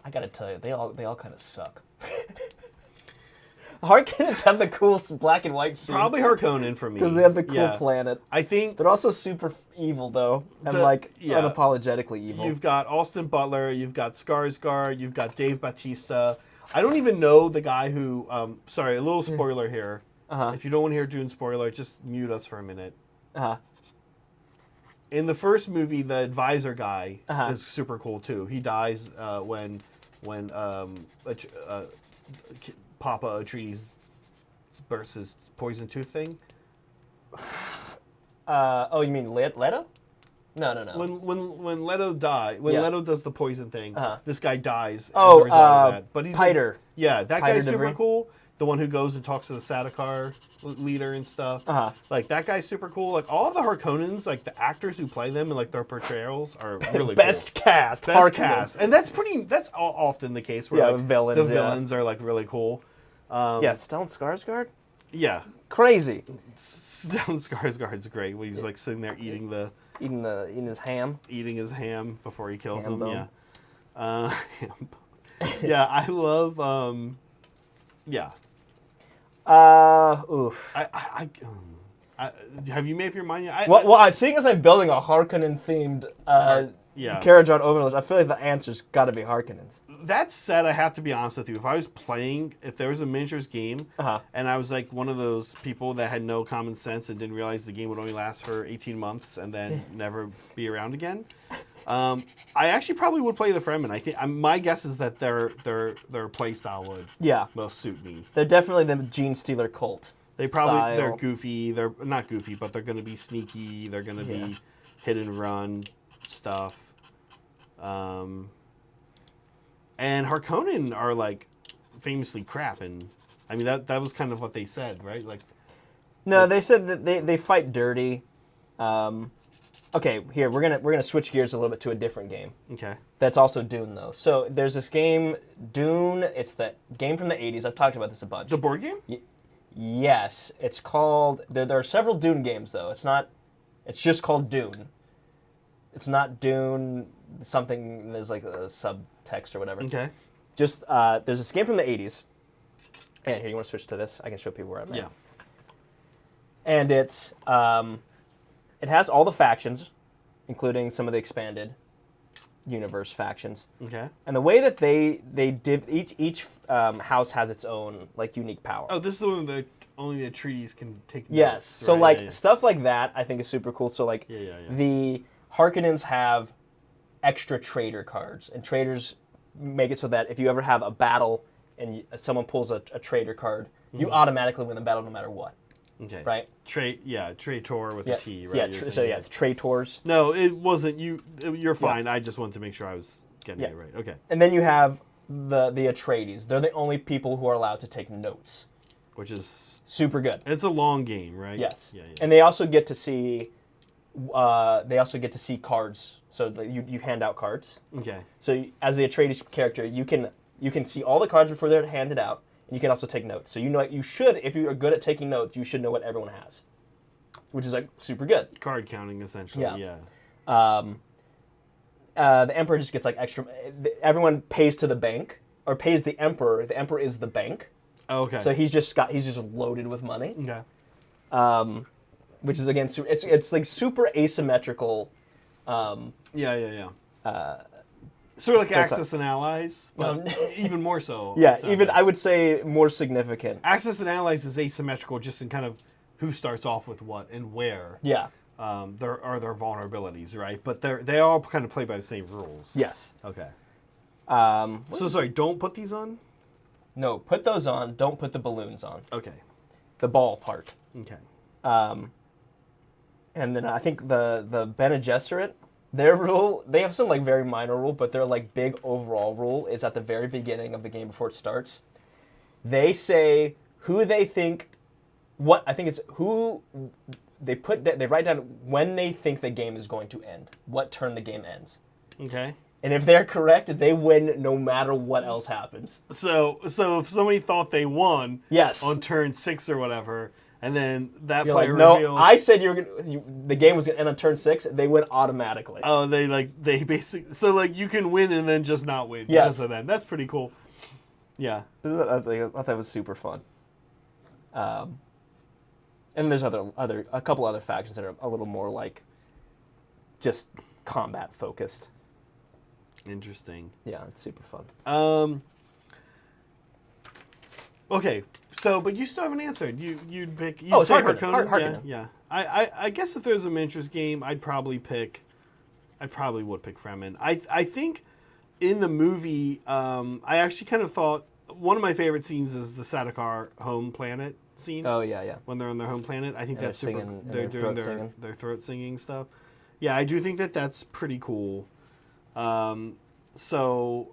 I gotta tell you, they all kind of suck. Harkonnens have the cool black and white scene. Probably Harkonnen for me because they have the cool planet. I think they're also super evil though, and unapologetically evil. You've got Austin Butler, you've got Skarsgård, you've got Dave Bautista. I don't even know the guy who. Sorry, a little spoiler here. If you don't want to hear Dune spoiler, just mute us for a minute. In the first movie, the advisor guy is super cool too. He dies when Papa Atreides bursts his poison tooth thing. Oh, you mean Leto? No. When Leto Leto does the poison thing, this guy dies as a result of that. But he's Piter. That guy's super cool. The one who goes and talks to the Sadokar leader and stuff. Like that guy's super cool. Like all of the Harkonnens, like the actors who play them and like their portrayals are really best cool. cast. And that's often the case where the villains are like really cool. Stellan Skarsgård. Yeah, crazy. Stellan Skarsgård's great. When he's like sitting there eating his ham. Eating his ham before he kills him. Bone. Yeah. I love. Yeah. Oof. Have you made up your mind yet? Seeing as I'm building a Harkonnen-themed yeah. Kharadron Overlords, I feel like the answer's got to be Harkonnens. That said, I have to be honest with you. If I was playing, if there was a miniatures game, and I was like one of those people that had no common sense and didn't realize the game would only last for 18 months and then never be around again, I actually probably would play the Fremen. I think my guess is that their play style would most suit me. They're definitely the Gene Stealer cult. They're goofy. They're not goofy, but they're going to be sneaky. They're going to be hit and run stuff. And Harkonnen are like famously crap, and I mean that was kind of what they said, right? Like, no, they said that they fight dirty. Okay, here we're gonna switch gears a little bit to a different game. Okay. That's also Dune though. So there's this game, Dune. It's the game from the '80s. I've talked about this a bunch. The board game? Yes, it's called. There are several Dune games though. It's not. It's just called Dune. It's not Dune something. There's like a subtext or whatever. Okay. Just there's this game from the '80s. And here, you want to switch to this? I can show people where I'm at. Yeah. And it's it has all the factions, including some of the expanded universe factions. Okay. And the way that they each house has its own like unique power. Oh, this is the one that only the treaties can take. Yes. Notes, So right? like stuff like that, I think is super cool. So like the Harkonnens have extra trader cards, and traders make it so that if you ever have a battle and someone pulls a trader card, you automatically win the battle no matter what. Okay. Right. Traitor with a T, right? Traitors. No, it wasn't. You're fine. Yeah. I just wanted to make sure I was getting it right. Okay. And then you have the Atreides. They're the only people who are allowed to take notes, which is super good. It's a long game, right? Yes. Yeah. And they also get to see. They also get to see cards. So you hand out cards. Okay. So as the Atreides character, you can see all the cards before they're handed out. And you can also take notes. So you should, if you are good at taking notes, you should know what everyone has, which is like super good. Card counting, essentially. Yeah. The Emperor just gets like extra. Everyone pays to the bank or pays the Emperor. The Emperor is the bank. Oh, okay. So he's just loaded with money. Okay. Which is again, it's like super asymmetrical. Sort of like Axis and Allies, but even more so. Yeah, even I would say more significant. Axis and Allies is asymmetrical just in kind of who starts off with what and where. Yeah. There are their vulnerabilities, right? But they all kind of play by the same rules. Yes. Okay. So sorry, don't put these on? No, put those on. Don't put the balloons on. Okay. The ball part. Okay. And then I think the Bene Gesserit, their rule, they have some like very minor rule, but their like big overall rule is at the very beginning of the game before it starts. They say who they think, who they write down when they think the game is going to end, what turn the game ends. Okay. And if they're correct, they win no matter what else happens. So if somebody thought they won on turn 6 or whatever, and then that player reveals... No, I said the game was going to end on turn 6. They win automatically. Oh, they basically... So, like, you can win and then just not win because of that. That's pretty cool. Yeah. I thought that was super fun. And there's a couple other factions that are a little more, like, just combat focused. Interesting. Yeah, it's super fun. Okay, so but you still haven't answered. You'd pick. It's Harkonnen. Yeah. I guess if there's a miniatures game, I probably would pick Fremen. I think in the movie, I actually kind of thought one of my favorite scenes is the Sardaukar home planet scene. Oh yeah. When they're on their home planet, I think that's super. They're doing their throat singing stuff. Yeah, I do think that's pretty cool. So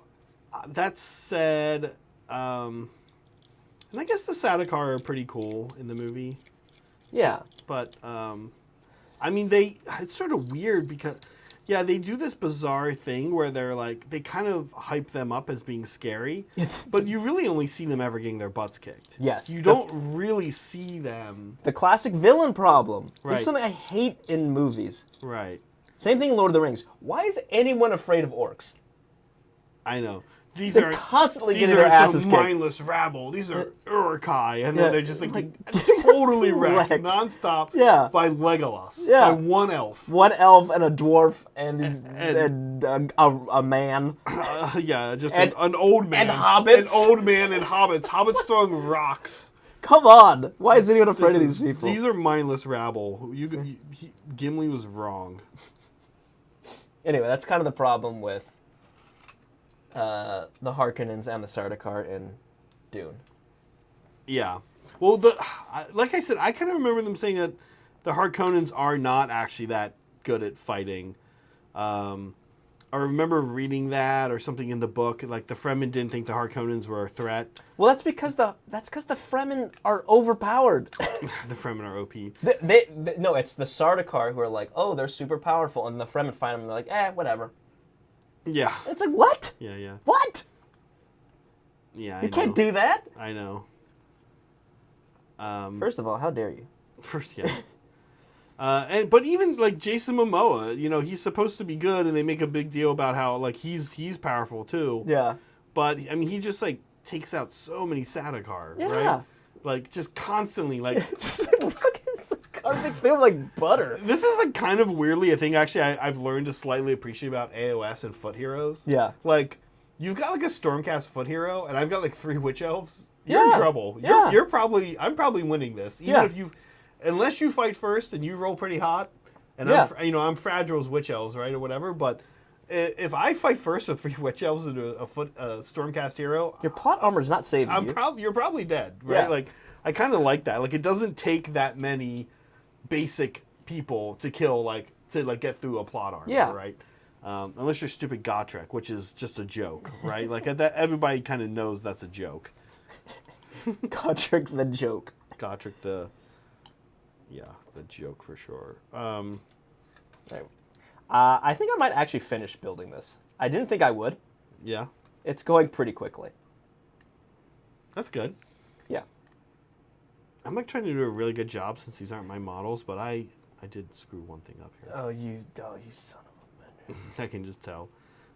that said, and I guess the Sardaukar are pretty cool in the movie. Yeah. But, I mean, it's sort of weird because, they do this bizarre thing where they're like, they kind of hype them up as being scary, but you really only see them ever getting their butts kicked. Yes. You don't really see them. The classic villain problem. Right. This is something I hate in movies. Right. Same thing in Lord of the Rings. Why is anyone afraid of orcs? I know. They're constantly getting their asses some kicked. mindless rabble. These are Urukai, and then they're just like totally wrecked nonstop by Legolas. By one elf. One elf and a dwarf and a man. Just an old man. And hobbits. An old man and hobbits. Hobbits throwing rocks. Come on! Why is anyone afraid of these people? These are mindless rabble. Gimli was wrong. Anyway, that's kind of the problem with the Harkonnens and the Sardaukar in Dune. Yeah. Well, like I said, I kind of remember them saying that the Harkonnens are not actually that good at fighting. I remember reading that or something in the book. Like the Fremen didn't think the Harkonnens were a threat. Well, that's because the Fremen are overpowered. The Fremen are OP. No, it's the Sardaukar who are like, oh, they're super powerful, and the Fremen find them and they're like, whatever. Yeah. It's like, what? Yeah. What? Yeah, You can't do that. I know. First of all, how dare you? But even like Jason Momoa, he's supposed to be good, and they make a big deal about how like he's powerful too. Yeah. But I mean, he just like takes out so many Sardaukar, right? Like just constantly, like just like fucking carving them like butter. This is like kind of weirdly a thing actually I've learned to slightly appreciate about AoS and foot heroes. Yeah. Like you've got like a Stormcast foot hero, and I've got like 3 witch elves. You're in trouble. I'm probably winning this, even if unless you fight first and you roll pretty hot, and I'm fragile as witch elves, right, or whatever. But if I fight first with 3 witch elves and a Stormcast hero, your plot armor's not saving you. You're probably dead, right? Yeah. Like I kind of like that. Like it doesn't take that many basic people to kill, to get through a plot armor, right? Unless you're stupid Gotrek, which is just a joke, right? Like that, everybody kind of knows that's a joke. Gotrek the joke. Gotrek the joke for sure. I think I might actually finish building this. I didn't think I would. Yeah. It's going pretty quickly. That's good. Yeah. I'm like trying to do a really good job since these aren't my models, but I did screw one thing up here. Oh, you son of a man. I can just tell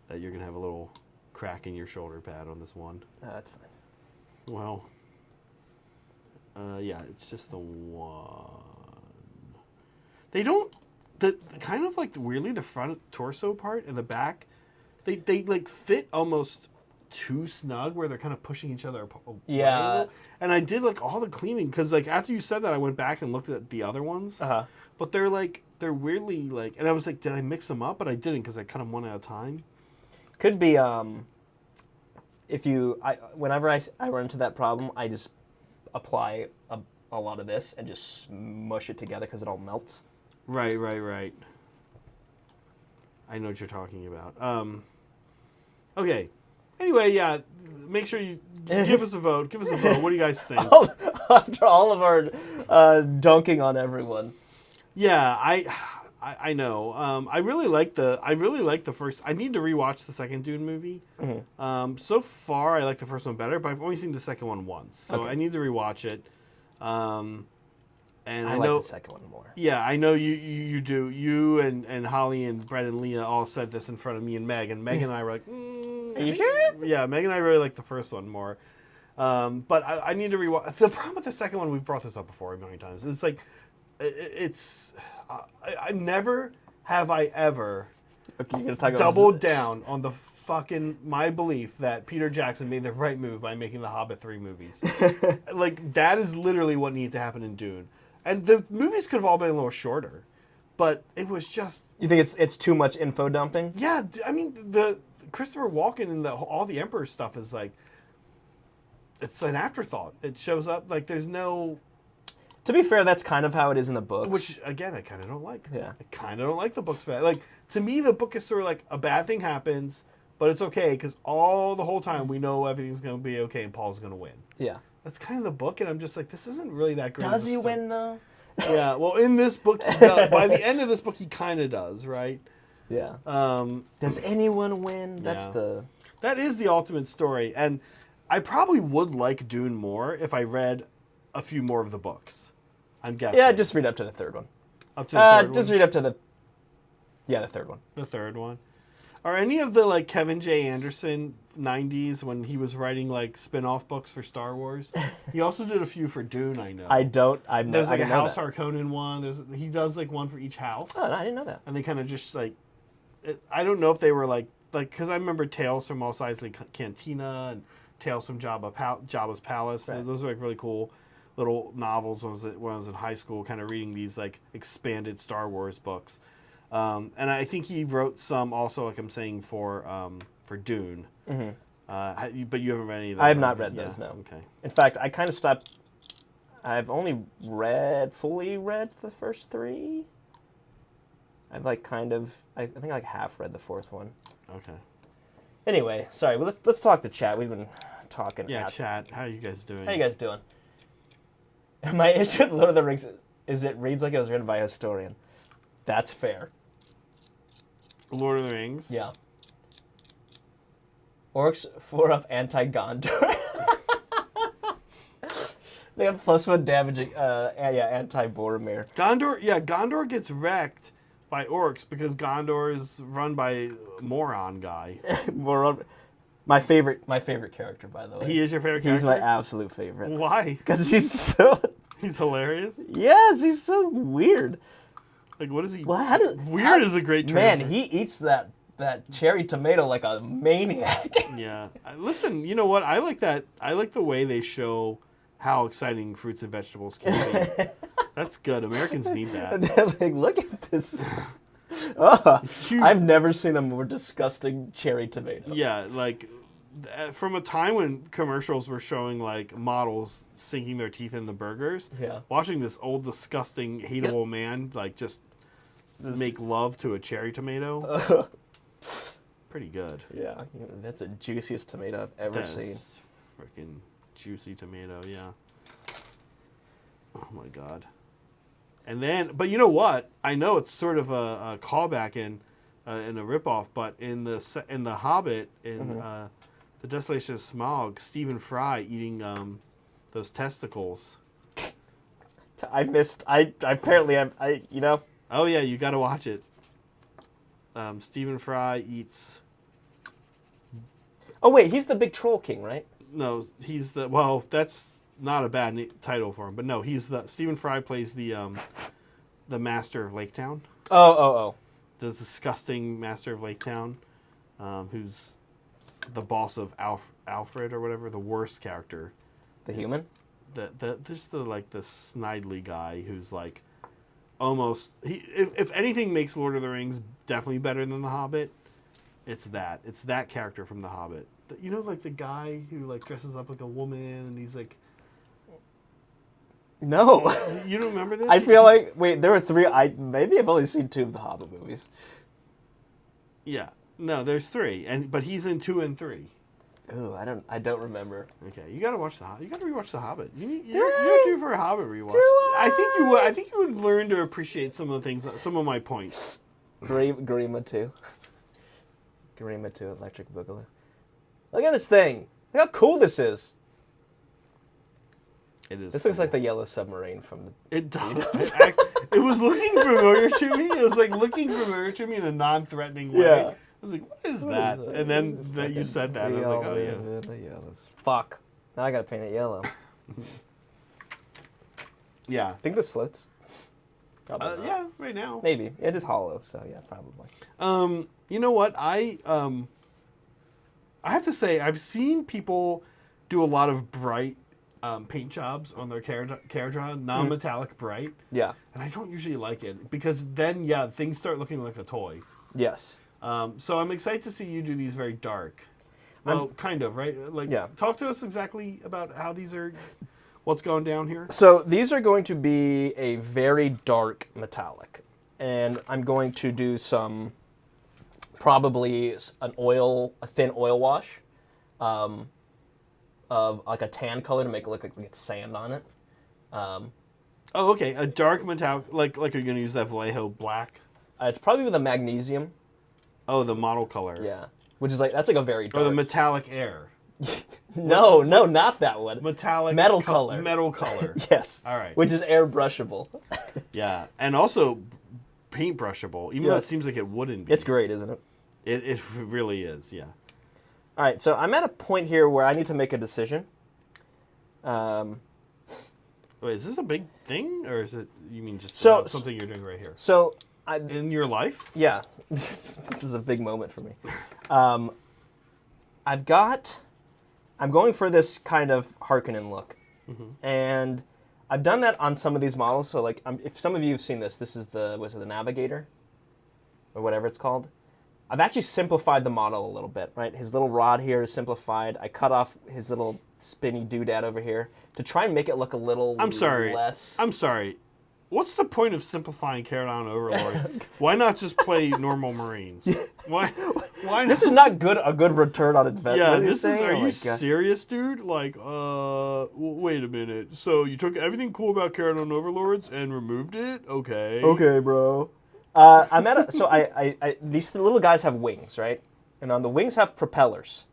that you're going to have a little crack in your shoulder pad on this one. That's fine. Well, it's just the one. They don't, the kind of like weirdly the front torso part and the back, they like fit almost too snug where they're kind of pushing each other away. Yeah. And I did like all the cleaning because like after you said that I went back and looked at the other ones. But they're weirdly like, and I was like, did I mix them up? But I didn't because I cut them one at a time. Could be whenever I run into that problem, I just apply a lot of this and just smush it together because it all melts. Right. I know what you're talking about. Okay. Anyway, yeah, make sure you give us a vote. Give us a vote. What do you guys think? After all of our dunking on everyone. Yeah, I know. I really like the first. I need to rewatch the second Dune movie. Mm-hmm. So far, I like the first one better, but I've only seen the second one once, so I need to rewatch it. And I know like the second one more. Yeah, I know you do. You and Holly and Brett and Leah all said this in front of me and Meg, and Meg and I were like, Are you sure? Yeah, Meg and I really like the first one more. But I need to rewatch. The problem with the second one, we've brought this up before a million times. It's like, I never have I ever doubled down on the fucking my belief that Peter Jackson made the right move by making the Hobbit 3 movies. Like that is literally what needed to happen in Dune. And the movies could have all been a little shorter, but it was just. You think it's too much info dumping? Yeah, I mean the Christopher Walken and all the Emperor stuff is like. It's an afterthought. It shows up like there's no. To be fair, that's kind of how it is in the books. Which again, I kind of don't like. Yeah. I kind of don't like the books for that. Like to me, the book is sort of like a bad thing happens, but it's okay because the whole time we know everything's going to be okay and Paul's going to win. Yeah. That's kind of the book, and I'm just like, this isn't really that great. Does he win, though? Yeah, well, in this book, he does. By the end of this book, he kind of does, right? Yeah. Does anyone win? That is the ultimate story, and I probably would like Dune more if I read a few more of the books. I'm guessing. Yeah, just read up to the third one. Up to the third just one? read up to the third one. The third one. Are any of the like Kevin J. Anderson 90s when he was writing like spin-off books for Star Wars? He also did a few for Dune, I know. There's like a a House Harkonnen one. He does like one for each house. Oh, no, I didn't know that. And they kind of just like, I don't know if they were like, because I remember Tales from Mos Eisley Cantina and Tales from Jabba's Palace. Right. Those are like really cool little novels when I was in high school, kind of reading these like expanded Star Wars books. And I think he wrote some also, like I'm saying, for Dune. Mm-hmm. But you haven't read any of those? I have not read those, no. Okay. In fact, I kind of stopped. I've only fully read the first 3. I've like kind of, I think like half read the 4th one. Okay. Anyway, sorry, well, let's talk to chat. We've been talking. Yeah, chat. How are you guys doing? How you guys doing? My issue with Lord of the Rings is it reads like it was written by a historian. That's fair. Lord of the Rings? Yeah. Orcs 4-up anti-Gondor. They have +1 damaging, anti-Boromir. Gondor gets wrecked by orcs because Gondor is run by a moron guy. My favorite character, by the way. He is your favorite character? He's my absolute favorite. Why? Because he's so... He's hilarious? Yes, he's so weird. Like, what is he? Well, weird is a great term. Man, he eats that cherry tomato like a maniac. Yeah. Listen, you know what? I like that. I like the way they show how exciting fruits and vegetables can be. That's good. Americans need that. And they're like, look at this. I've never seen a more disgusting cherry tomato. Yeah, like from a time when commercials were showing like models sinking their teeth in the burgers. Yeah. Watching this old, disgusting, hateable man like just make love to a cherry tomato. Pretty good. Yeah, that's the juiciest tomato I've ever seen. Freaking juicy tomato, yeah. Oh my god. And then, but you know what? I know it's sort of a callback in a ripoff, but in the Hobbit in the Desolation of Smaug, Stephen Fry eating those testicles. Oh yeah, you got to watch it. Stephen Fry eats. Oh wait, he's the big troll king, right? No, he's that's not a bad title for him, but no, Stephen Fry plays the master of Lake Town. Oh. The disgusting master of Lake Town, who's the boss of Alfred or whatever, the worst character. The human? The snidely guy who's like almost if anything makes Lord of the Rings definitely better than The Hobbit, it's that character from The Hobbit. You know, like the guy who like dresses up like a woman and he's like. No. You don't remember this? I feel like there were 3. Maybe I've only seen 2 of the Hobbit movies. Yeah. No, there's 3, but he's in 2 and 3. Ooh, I don't remember. Okay, you gotta watch you gotta rewatch The Hobbit. You're due for a Hobbit rewatch. I think you would learn to appreciate some of the things, some of my points. Grima 2. Grima 2, Electric Boogaloo. Look at this thing. Look how cool this is. It is. This looks like the Yellow Submarine from the... It does. It was looking familiar to me. It was like looking familiar to me in a non-threatening way. Yeah. I was like, what is that? And then you said that. I was like, oh, yeah. Fuck. Now I gotta paint it yellow. Yeah. I think this floats. Probably yeah, right now. Maybe. It is hollow, so yeah, probably. You know what? I have to say, I've seen people do a lot of bright paint jobs on their Kharadron, non-metallic bright. Yeah. And I don't usually like it because then, things start looking like a toy. Yes. So I'm excited to see you do these very dark. Well, kind of, right? Like, talk to us exactly about how these are, what's going down here. So these are going to be a very dark metallic. And I'm going to do some, probably a thin oil wash of like a tan color to make it look like it's sand on it. Oh, okay. A dark metallic, like you're going to use that Vallejo black? It's probably with a magnesium. Oh, the model color. Yeah. Which is that's like a very dark. Or the metallic air. No, not that one. Metallic. Metal color. Metal color. Yes. All right. Which is airbrushable. Yeah. And also paintbrushable, even though it seems like it wouldn't be. It's great, isn't it? It really is, yeah. All right, so I'm at a point here where I need to make a decision. Wait, is this a big thing, or is it? You mean just something you're doing right here? So, in your life? Yeah, this is a big moment for me. I'm going for this kind of Harkonnen look, and I've done that on some of these models. So, like, if some of you have seen this, this is the Navigator, or whatever it's called. I've actually simplified the model a little bit, right? His little rod here is simplified. I cut off his little spinny doodad over here to try and make it look a little less. I'm sorry. What's the point of simplifying Kharadron Overlord? Why not just play normal Marines? Why not? This is not a good return on investment. Yeah, Are you serious, dude? Like, wait a minute. So you took everything cool about Kharadron Overlords and removed it? Okay. Okay, bro. These little guys have wings, right? And on the wings have propellers.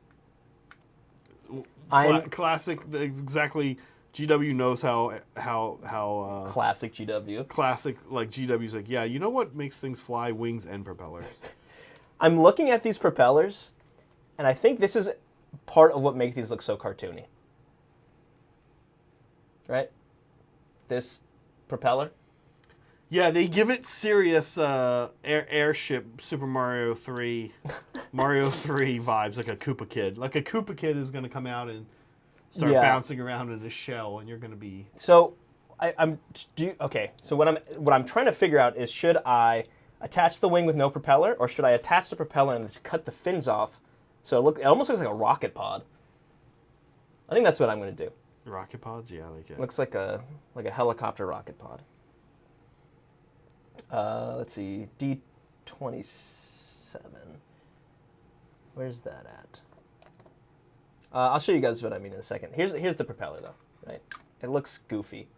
Classic, exactly. GW knows how classic GW. Classic, like GW's like, yeah, you know what makes things fly? Wings and propellers. I'm looking at these propellers, and I think this is part of what makes these look so cartoony. Right? This propeller. Yeah, they give it serious airship Super Mario 3 vibes, like a Koopa Kid. Like a Koopa Kid is going to come out and start bouncing around in a shell, and you're going to be... So, So what I'm trying to figure out is, should I attach the wing with no propeller, or should I attach the propeller and just cut the fins off? So it almost looks like a rocket pod. I think that's what I'm going to do. Rocket pods, yeah, I like it. Looks like a helicopter rocket pod. Let's see, D27. Where's that at? I'll show you guys what I mean in a second. Here's the propeller, though, right? It looks goofy.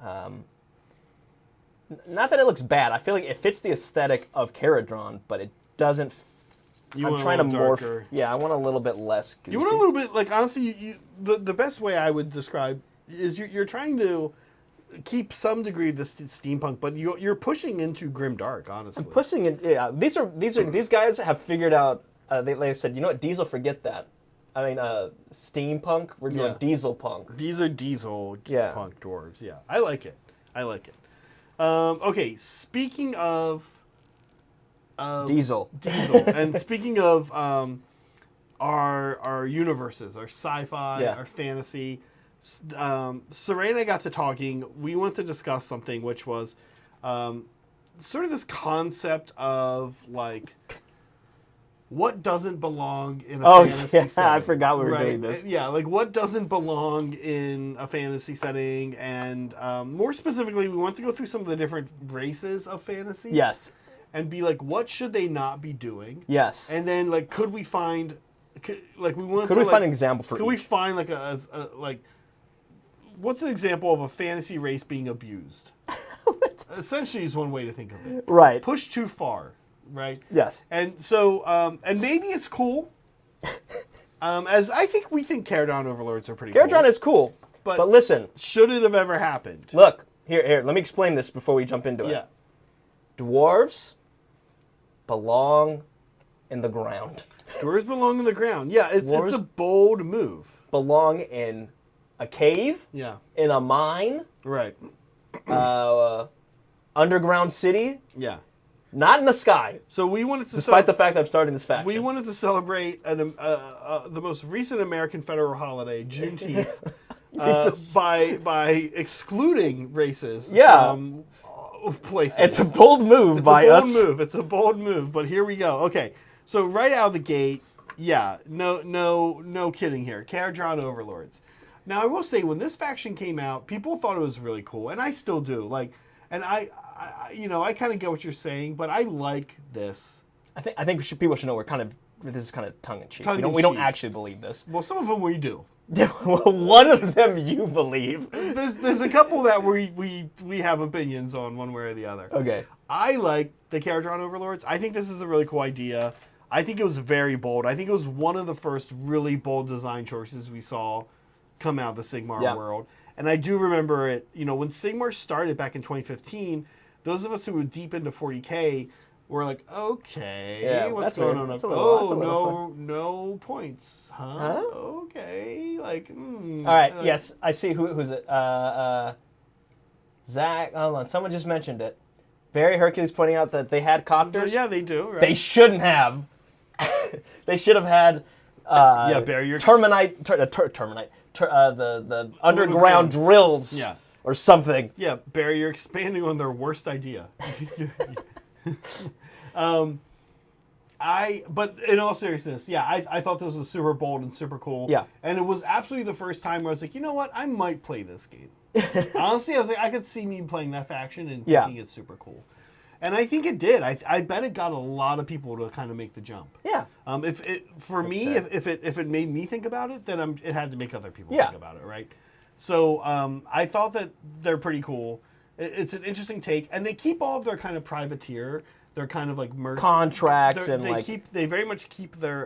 Not that it looks bad. I feel like it fits the aesthetic of Kharadron, but it doesn't. I'm trying to morph. Yeah, I want a little bit less goofy. You want a little bit, like, honestly, the best way I would describe is you're trying to keep some degree of the steampunk, but you're pushing into grimdark, honestly. I'm pushing it. Yeah, these guys have figured out. They said, you know what, Diesel, forget that. I mean, steampunk. We're doing diesel punk. These are diesel punk dwarves. Yeah, I like it. Okay, speaking of diesel, and speaking of our universes, our sci-fi, our fantasy. Saray and I got to talking. We want to discuss something, which was sort of this concept of, like, what doesn't belong in a fantasy setting. I forgot we were doing this. Yeah, like, what doesn't belong in a fantasy setting, and more specifically, we want to go through some of the different races of fantasy. Yes. And be like, what should they not be doing? Yes. And then, like, could we find find an example for Could we find, like, what's an example of a fantasy race being abused? Essentially is one way to think of it. Right. Push too far, right? Yes. And so, and maybe it's cool. As I think we think Kharadron Overlords are pretty cool. Kharadron is cool, but listen. Should it have ever happened? Look, here, let me explain this before we jump into it. Yeah. Dwarves belong in the ground. Dwarves belong in the ground. Yeah, it's a bold move. Belong in a cave. Yeah. In a mine. Right. Underground city. Yeah. Not in the sky. So we wanted to, despite the fact that I'm starting this faction, we wanted to celebrate the most recent American federal holiday, Juneteenth, by excluding races from places. It's a bold move by us. It's a bold move. But here we go. Okay, so right out of the gate, no kidding here. Kharadron Overlords. Now I will say, when this faction came out, people thought it was really cool, and I still do. Like, and I kind of get what you're saying, but I like this. I think people should know this is kind of tongue in cheek. We don't actually believe this. Well, some of them we do. One of them you believe. There's a couple that we have opinions on, one way or the other. Okay. I like the Kharadron Overlords. I think this is a really cool idea. I think it was very bold. I think it was one of the first really bold design choices we saw come out of the Sigmar world. And I do remember it, when Sigmar started back in 2015, those of us who were deep into 40K we're like, okay, Yeah, what's that's going weird. on? That's a little- that's a Oh, little no points, huh? Huh? Okay, like, All right, yes, I see. Who's it? Zach, hold on. Someone just mentioned it. Barry Hercules pointing out that they had copters. Yeah, they do. Right? They shouldn't have. They should have had. Barry, you're the underground drills. Yeah. Or something. Yeah, Barry, you're expanding on their worst idea. But in all seriousness, yeah, I thought this was super bold and super cool. Yeah. And it was absolutely the first time where I was like, you know what, I might play this game. Honestly, I was like, I could see me playing that faction and thinking it's super cool. And I think it did. I bet it got a lot of people to kind of make the jump. Yeah. If it made me think about it, then it had to make other people think about it, right? So I thought that they're pretty cool. It's an interesting take, and they keep all of their kind of privateer. They're kind of like contracts and they very much keep their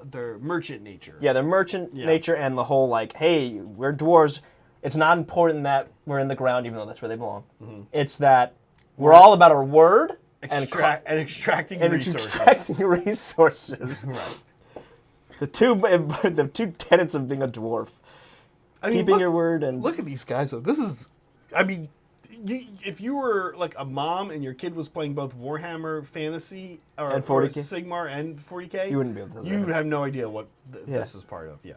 their merchant nature. Yeah, their merchant nature and the whole like, hey, we're dwarves. It's not important that we're in the ground, even though that's where they belong. Mm-hmm. It's that we're all about our word and extracting resources. Right. The two tenets of being a dwarf: keeping your word and look at these guys. Though. This is, I mean, if you were like a mom and your kid was playing both Warhammer Fantasy and 40K, or Sigmar and 40K, you wouldn't be able to. You would have no idea what this is part of. Yeah.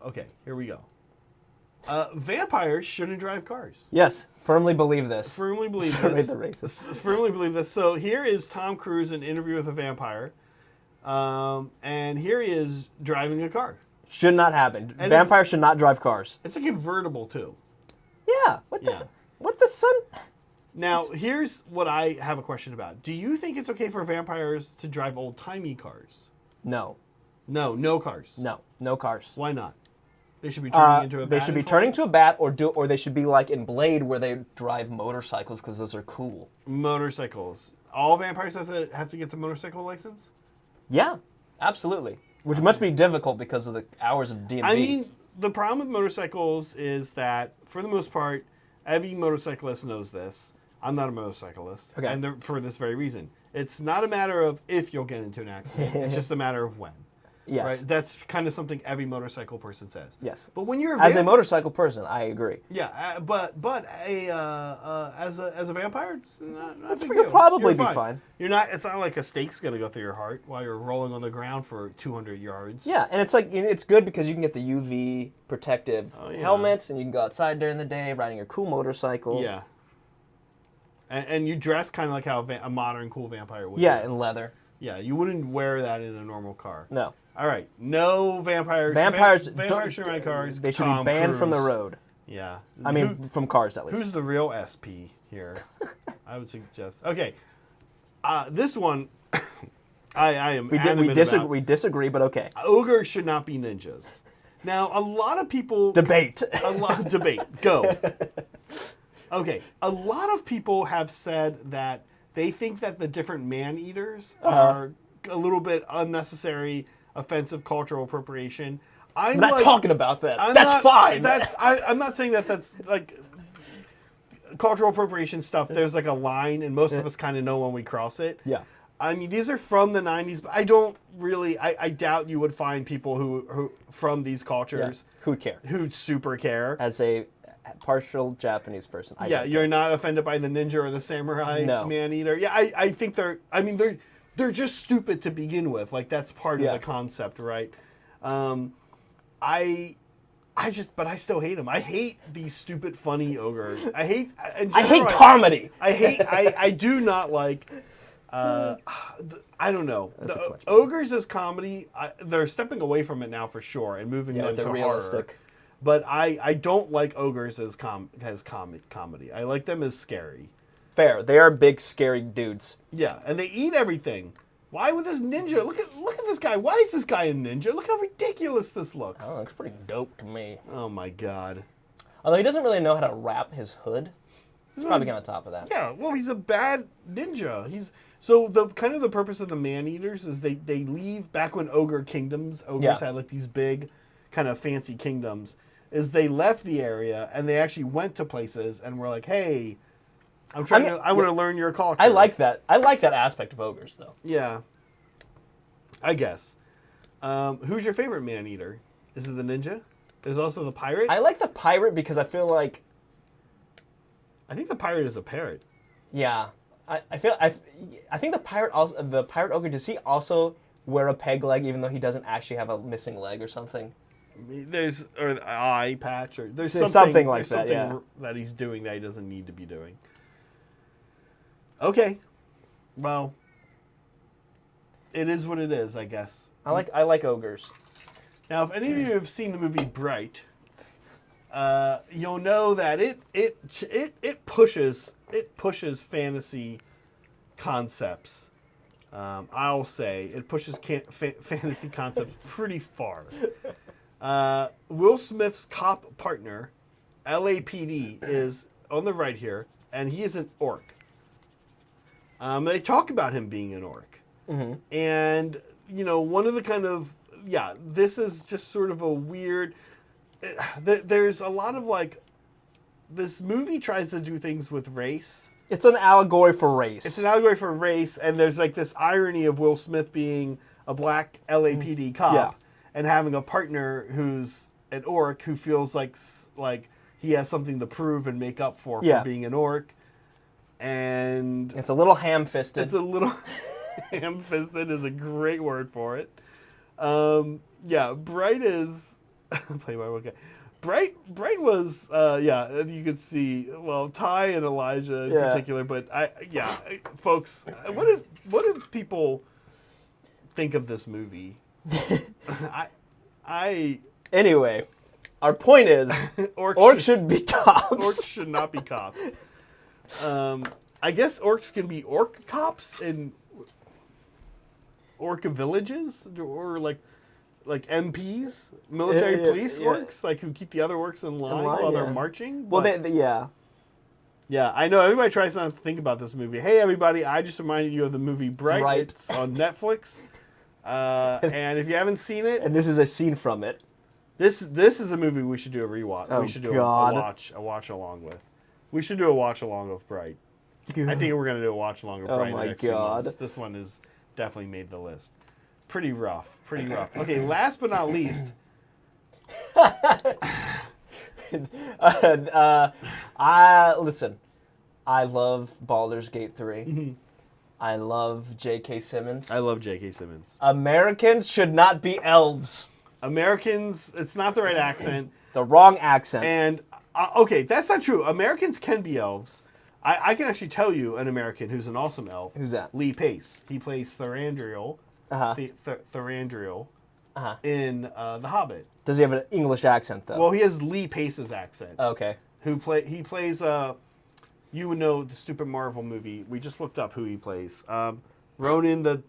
Okay, here we go. Vampires shouldn't drive cars. Yes, firmly believe this. Firmly believe Survey this. the racist. Firmly believe this. So here is Tom Cruise in Interview with a Vampire, and here he is driving a car. Should not happen. Vampires should not drive cars. It's a convertible too. Yeah. What the sun? Now here's what I have a question about. Do you think it's okay for vampires to drive old-timey cars? No. No cars. No cars. Why not? They should be turning into a bat. They should be turning to a bat, or they should be like in Blade, where they drive motorcycles because those are cool. Motorcycles. All vampires have to get the motorcycle license? Yeah, absolutely. Which must be difficult because of the hours of D&D. I mean, the problem with motorcycles is that, for the most part, every motorcyclist knows this. I'm not a motorcyclist, and for this very reason. It's not a matter of if you'll get into an accident. It's just a matter of when. Yes. Right? That's kind of something every motorcycle person says. Yes. But when you're as a motorcycle person, I agree. Yeah, but as a vampire, it's not a big you'll deal. probably You're be fine. You're not. It's not like a stake's gonna go through your heart while you're rolling on the ground for 200 yards. Yeah, and it's good because you can get the UV protective helmets, and you can go outside during the day riding your cool motorcycle. Yeah. And you dress kind of like how a modern cool vampire would. Yeah, in leather. Yeah, you wouldn't wear that in a normal car. No. All right, no vampires. Vampires shouldn't ride cars. They should be banned from the road. Yeah. I mean, from cars at least. Who's the real SP here? I would suggest. Okay, this one, I am. We disagree, but okay. Ogres should not be ninjas. Now, a lot of people debate. Go. Okay, a lot of people have said that they think that the different man-eaters are a little bit unnecessary, offensive cultural appropriation. I'm not talking about that. That's fine. I'm not saying that that's like cultural appropriation stuff. There's like a line, and most of us kind of know when we cross it. Yeah. I mean, these are from the 90s, but I don't really. I doubt you would find people who from these cultures who'd care, who'd super care. As a partial Japanese person, you're not offended by the ninja or the samurai man-eater. Yeah, I think they're. I mean, they're just stupid to begin with. Like that's part of the concept, right? I still hate them. I hate these stupid, funny ogres. I hate comedy. I do not like. I don't know. Ogres as comedy, they're stepping away from it now for sure and moving them to realistic. horror. But I don't like ogres as comedy. I like them as scary. Fair. They are big, scary dudes. Yeah, and they eat everything. Why would this ninja? Look at this guy. Why is this guy a ninja? Look how ridiculous this looks. Oh, it looks pretty dope to me. Oh my god. Although he doesn't really know how to wrap his hood. He's probably getting on top of that. Yeah, well, he's a bad ninja. So the kind of the purpose of the man-eaters is they leave back when ogres had like these big kind of fancy kingdoms. is they left the area and they actually went to places and were like, hey, I want to learn your culture. I like that. I like that aspect of ogres, though. Yeah. I guess. Who's your favorite man-eater? Is it the ninja? There's also the pirate? I like the pirate because I feel like... I think the pirate is a parrot. Yeah. I think the pirate ogre, does he also wear a peg leg even though he doesn't actually have a missing leg or something? There's or an eye patch or there's something like that, yeah. that he's doing that he doesn't need to be doing. Okay. Well, it is what it is, I guess. I like ogres. Now, if any of you have seen the movie Bright, you'll know that it pushes fantasy concepts. I'll say it pushes fantasy concepts pretty far. Will Smith's cop partner, LAPD, is on the right here, and he is an orc. They talk about him being an orc. Mm-hmm. And, one of the this is just sort of a weird... There's a lot of, this movie tries to do things with race. It's an allegory for race. It's an allegory for race, and there's, this irony of Will Smith being a black LAPD cop and having a partner who's an orc who feels like he has something to prove and make up for being an orc. And it's a little ham-fisted. It's a little ham-fisted is a great word for it. Bright is play by one guy. Bright was you could see Ty and Elijah in particular, but folks, what did people think of this movie? Anyway, our point is orcs should be cops. Orcs should not be cops. I guess orcs can be orc cops in orc villages or like MPs, military police orcs, who keep the other orcs in line while they're marching. Well, Yeah, I know everybody tries not to think about this movie. Hey, everybody, I just reminded you of the movie Bright. It's on Netflix. And if you haven't seen it... And this is a scene from it. This is a movie we should do a rewatch. Oh, we should do a watch along with. We should do a watch along of Bright. I think we're going to do a watch along of Bright in the next few months. This one is definitely made the list. Pretty rough. Okay, last but not least... Listen, I love Baldur's Gate 3. Mm-hmm. I love J.K. Simmons. I love J.K. Simmons. Americans should not be elves. Americans, it's not the right accent. The wrong accent. And, okay, that's not true. Americans can be elves. I can actually tell you an American who's an awesome elf. Who's that? Lee Pace. He plays Thranduil. Thranduil in The Hobbit. Does he have an English accent, though? Well, he has Lee Pace's accent. Okay. He plays, you would know the stupid Marvel movie. We just looked up who he plays. Ronan the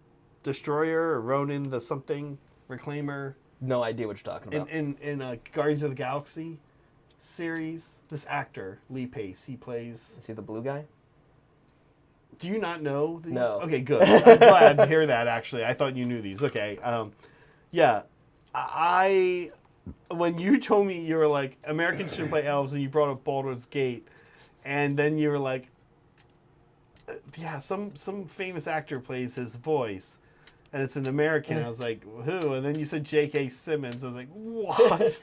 Destroyer or Ronan the something Reclaimer. No idea what you're talking about. In Guardians of the Galaxy series, this actor, Lee Pace, he plays... Is he the blue guy? Do you not know these? No. Okay, good. I'm glad to hear that, actually. I thought you knew these. Okay. When you told me you were like, Americans shouldn't play elves, and you brought up Baldur's Gate, and then you were like, some famous actor plays his voice, and it's an American. I was like, who? And then you said J.K. Simmons. I was like, what?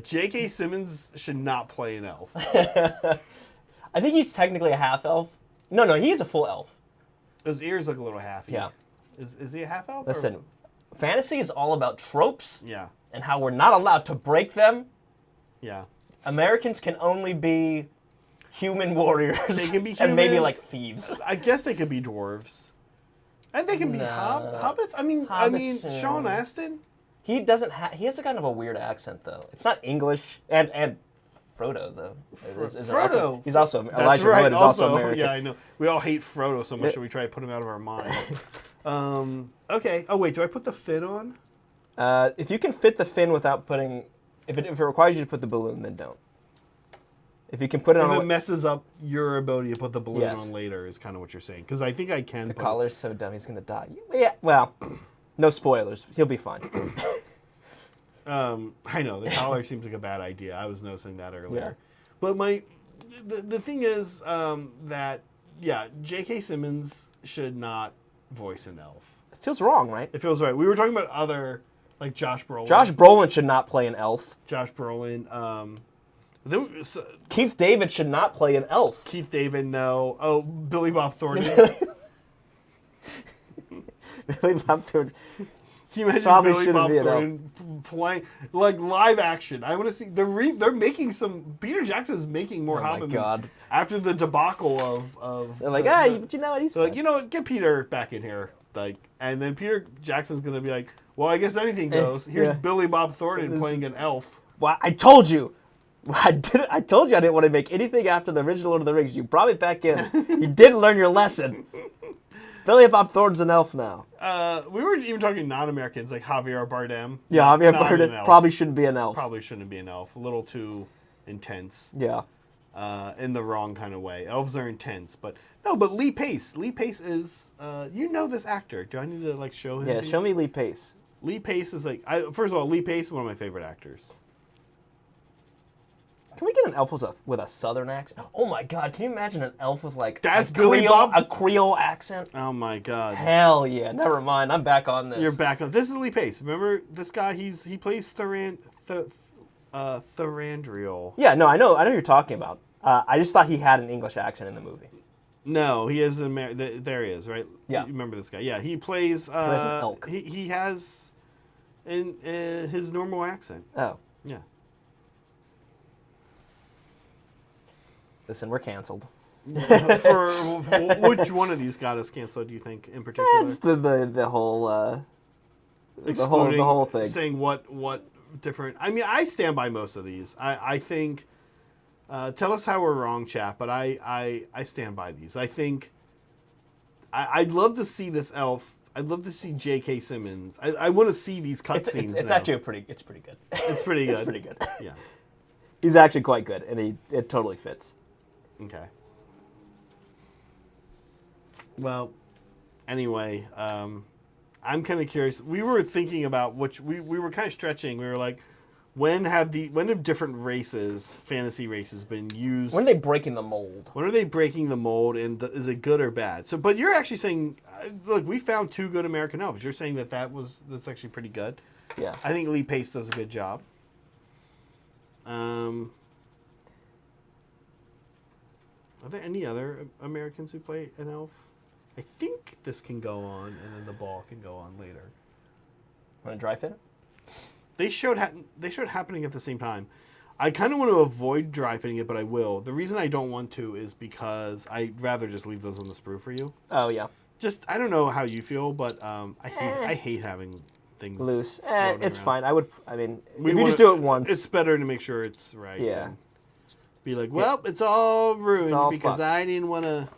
J.K. Simmons should not play an elf. I think he's technically a half elf. No, he is a full elf. His ears look a little half. Yeah. Is he a half elf? Listen, fantasy is all about tropes. Yeah. And how we're not allowed to break them. Yeah. Americans can only be human warriors. They can be humans. And maybe like thieves. I guess they could be dwarves. And they can be hobbits. I mean, Sean Astin. He doesn't have. He has a kind of a weird accent though. It's not English. And Frodo though. Frodo. He's also That's Elijah right. Wood is also American. Yeah, I know. We all hate Frodo so much that we try to put him out of our mind. Okay. Oh wait, do I put the fin on? If you can fit the fin without putting, if it requires you to put the balloon, then don't. If you can put it on, if it messes up your ability to put the balloon on later, is kind of what you're saying. Because I think I can. The collar's so dumb, he's gonna die. Yeah. Well, no spoilers. He'll be fine. I know the collar seems like a bad idea. I was noticing that earlier, Yeah. but the thing is that J.K. Simmons should not voice an elf. It feels wrong, right? It feels right. We were talking about other like Josh Brolin. Josh Brolin should not play an elf. Josh Brolin. Keith David should not play an elf. Keith David, no. Oh, Billy Bob Thornton. Billy Bob Thornton. Can you imagine Probably Billy shouldn't Bob be an Thornton playing like live action? I want to see. They're making some. Peter Jackson is making more Oh my Hobbits God. after the debacle of. They're like, but you know what? He's They're like, fine. you know what? Get Peter back in here, like, and then Peter Jackson's gonna be like, well, I guess anything goes. Here's Yeah. Billy Bob Thornton playing an elf. Well, I told you. I told you I didn't want to make anything after the original Lord of the Rings. You brought me back in. You didn't learn your lesson. Billy Bob Thornton's an elf now. We were even talking non-Americans like Javier Bardem. Yeah, Javier Not an Bardem elf. probably shouldn't be an elf. Probably shouldn't be an elf. A little too intense. Yeah. In the wrong kind of way. Elves are intense, but no. But Lee Pace. Lee Pace is. You know this actor. Do I need to like show him? Yeah, to you? show me Lee Pace. Lee Pace is like. First of all, Lee Pace is one of my favorite actors. Can we get an elf with a southern accent? Oh my God! Can you imagine an elf with like That's a Billy Creole, Bob? a Creole accent? Oh my God. Hell yeah! Never mind. I'm back on this. You're back on. This is Lee Pace. Remember this guy? He plays Thranduil. Yeah, no, I know who you're talking about. I just thought he had an English accent in the movie. No, he is there. He is right. Yeah. You remember this guy? Yeah, he plays. has an elk. He has in his normal accent. Oh, Yeah. listen, we're canceled. for which one of these got us canceled? Do you think in particular? That's the whole Excluding the whole thing. Saying what different. I mean, I stand by most of these. I think. Tell us how we're wrong, chat. But I stand by these. I think. I'd love to see this elf. I'd love to see J.K. Simmons. I want to see these cutscenes. It's actually pretty. It's pretty good. It's pretty good. It's pretty good. Yeah. He's actually quite good, and it totally fits. Okay. Well, anyway, I'm kind of curious. We were thinking about which we were kind of stretching. We were like, when have different races, fantasy races, been used? When are they breaking the mold? When are they breaking the mold, and is it good or bad? So, but you're actually saying, look, we found 2 good American elves. You're saying that's actually pretty good. Yeah. I think Lee Pace does a good job. Are there any other Americans who play an elf? I think this can go on, and then the ball can go on later. Want to dry fit it? They showed happening at the same time. I kind of want to avoid dry fitting it, but I will. The reason I don't want to is because I'd rather just leave those on the sprue for you. Oh yeah. Just I don't know how you feel, but I hate having things Loose. floating It's around. fine. I mean, We if you wanna- just do it once. It's better to make sure it's right. Yeah. than Be like, well, it's all ruined all because fucked. I didn't want to.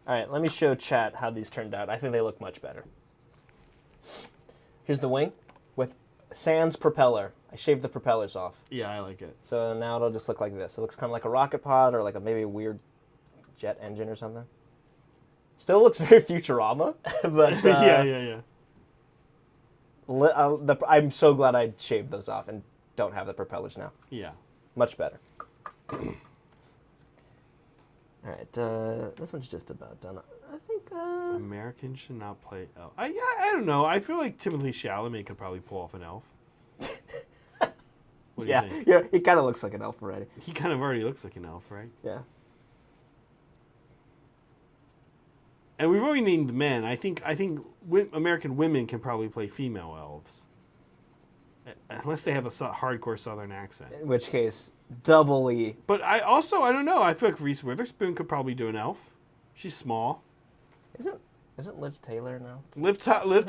All right, let me show chat how these turned out. I think they look much better. Here's the wing with sans propeller. I shaved the propellers off. Yeah, I like it. So now it'll just look like this. It looks kind of like a rocket pod or like maybe a weird jet engine or something. Still looks very Futurama, but yeah. I'm so glad I shaved those off and don't have the propellers now. Yeah. Much better. All right, this one's just about done. I think. Americans should not play elf. I don't know. I feel like Timothée Chalamet could probably pull off an elf. What do you think? Yeah, he kind of looks like an elf already. He kind of already looks like an elf, right? Yeah. And we've already named men. I think American women can probably play female elves, unless they have a hardcore Southern accent. In which case, doubly. But I don't know. I feel like Reese Witherspoon could probably do an elf. She's small. Isn't Liv Taylor now? Liv Tyler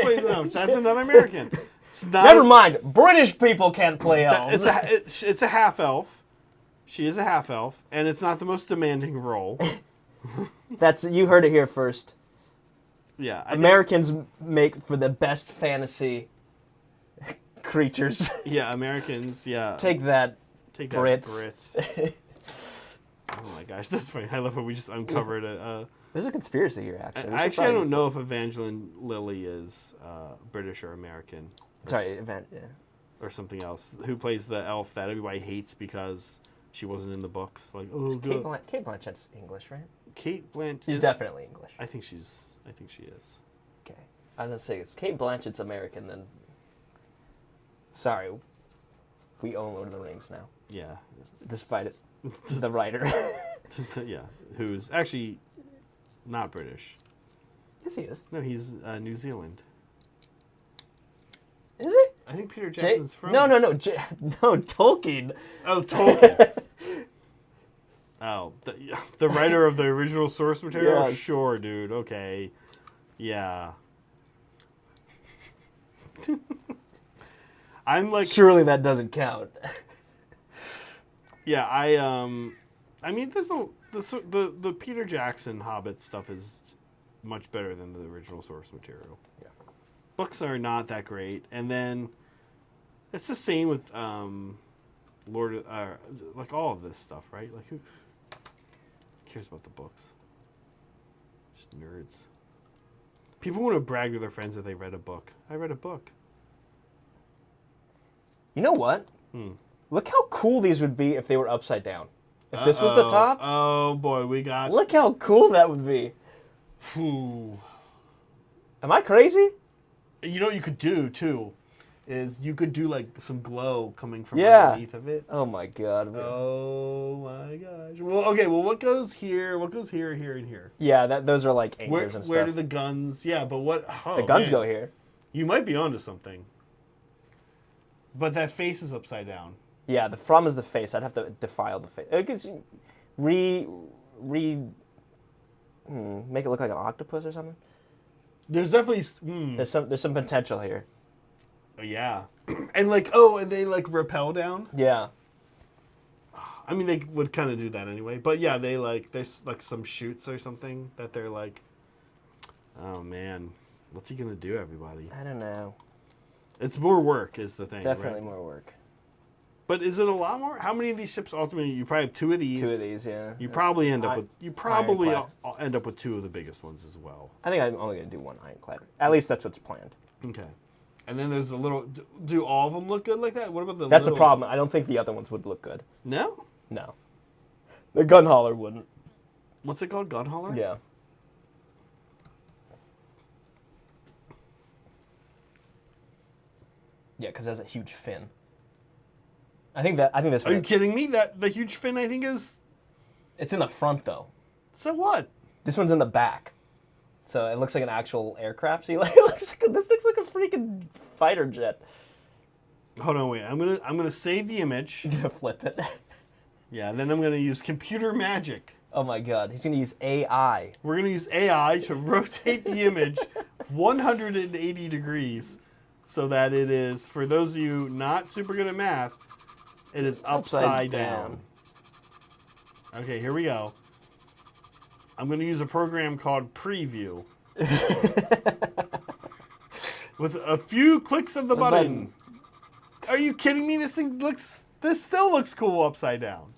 plays an elf. That's another American. It's not, Never mind. British people can't play elves. It's a half elf. She is a half elf, and it's not the most demanding role. You heard it here first. Yeah, Americans make for the best fantasy creatures. Yeah, Americans. Yeah, Take that, Brits. Brits. Oh my gosh, that's funny. I love how we just uncovered it. There's a conspiracy here, actually. I don't know if Evangeline Lilly is British or American. Sorry, yeah. or something else. Who plays the elf that everybody hates because she wasn't in the books? Like, oh, Kate Blanchett's English, right? Kate Blanchett. She's definitely English. I think she is. Okay. I was gonna say if Kate Blanchett's American, then sorry, we own Lord of the Rings now. Yeah. Despite it, the writer. Yeah, who's actually not British. Yes, he is. No, he's New Zealand. Is he? I think Peter Jackson's from... No, Tolkien. Oh, Tolkien. Oh, the writer of the original source material? Yeah. Sure, dude. Okay. Yeah. I'm like... Surely that doesn't count. Yeah, I mean, there's the Peter Jackson Hobbit stuff is much better than the original source material. Yeah. Books are not that great, and then it's the same with like all of this stuff, right? Like who cares about the books? Just nerds. People want to brag to their friends that they read a book. I read a book. You know what? Look how cool these would be if they were upside down. If this was the top. Oh boy, we got. Look how cool that would be. Whew. Am I crazy? You know what you could do too, is you could do like some glow coming from Yeah. underneath of it. Oh my god. Oh my gosh. Well, okay. Well, what goes here? What goes here, here, and here? Yeah, those are like anchors and stuff. Where do the guns? Yeah, but what? Oh, the guns man. go here. You might be onto something. But that face is upside down. Yeah, the from is the face. I'd have to defile the face. It could make it look like an octopus or something. There's definitely There's some potential here. Oh, yeah, and and they like rappel down. Yeah. I mean, they would kind of do that anyway. But yeah, there's like some shoots or something that they're like, oh man, what's he gonna do, everybody? I don't know. It's more work is the thing. Definitely right? more work. But is it a lot more? How many of these ships ultimately? You probably have two of these. Two of these, yeah. You probably end up with. You probably Ironclad. end up with two of the biggest ones as well. I think I'm only going to do one ironclad. At least that's what's planned. Okay. And then there's the little. Do all of them look good like that? What about the? That's the littles? problem. I don't think the other ones would look good. No. No. The gun hauler wouldn't. What's it called? Gun hauler? Yeah. Yeah, because it has a huge fin. I think this. Are you kidding me? That the huge fin I think is. It's in the front though. So what? This one's in the back, so it looks like an actual aircraft. See, like, this looks like a freaking fighter jet. Hold on, wait. I'm gonna save the image. You're gonna flip it. Yeah, then I'm gonna use computer magic. Oh my god, he's gonna use AI. We're gonna use AI to rotate the image 180 degrees, so that it is, for those of you not super good at math, it is upside down. Okay, here we go. I'm going to use a program called Preview. With a few clicks of the button. Are you kidding me? This still looks cool upside down.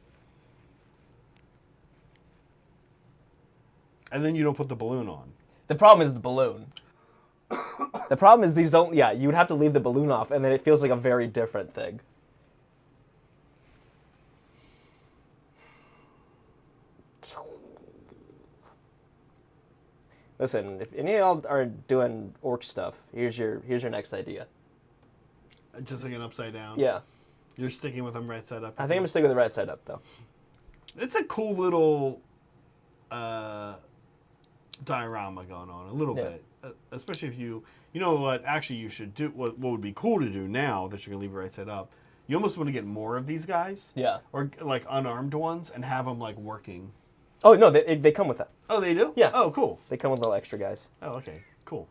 And then you don't put the balloon on. The problem is the balloon. The problem is these don't, yeah, you would have to leave the balloon off, and then it feels like a very different thing. Listen, if any of y'all are doing orc stuff, here's your next idea. Just like an upside down. Yeah. You're sticking with them right side up. I think I'm gonna stick with the right side up though. It's a cool little diorama going on a little bit, especially if you know what actually you should do. What would be cool to do now that you're gonna leave it right side up? You almost want to get more of these guys. Yeah. Or like unarmed ones and have them like working. Oh no, they come with that. Oh, they do? Yeah. Oh, cool. They come with little extra guys. Oh, okay. Cool.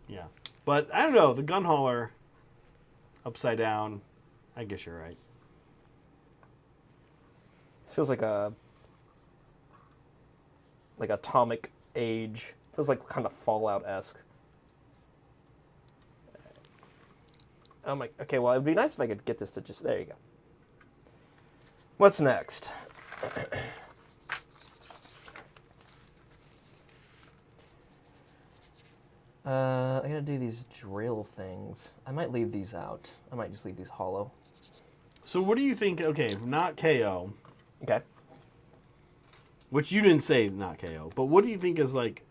Yeah. But I don't know, the gun hauler upside down, I guess you're right. This feels like atomic age. Feels like kind of Fallout-esque. I'm like, okay, well, it'd be nice if I could get this to just, there you go. What's next? I gotta do these drill things. I might leave these out. I might just leave these hollow. So what do you think? Okay, not KO. Okay. Which you didn't say not KO, but what do you think is like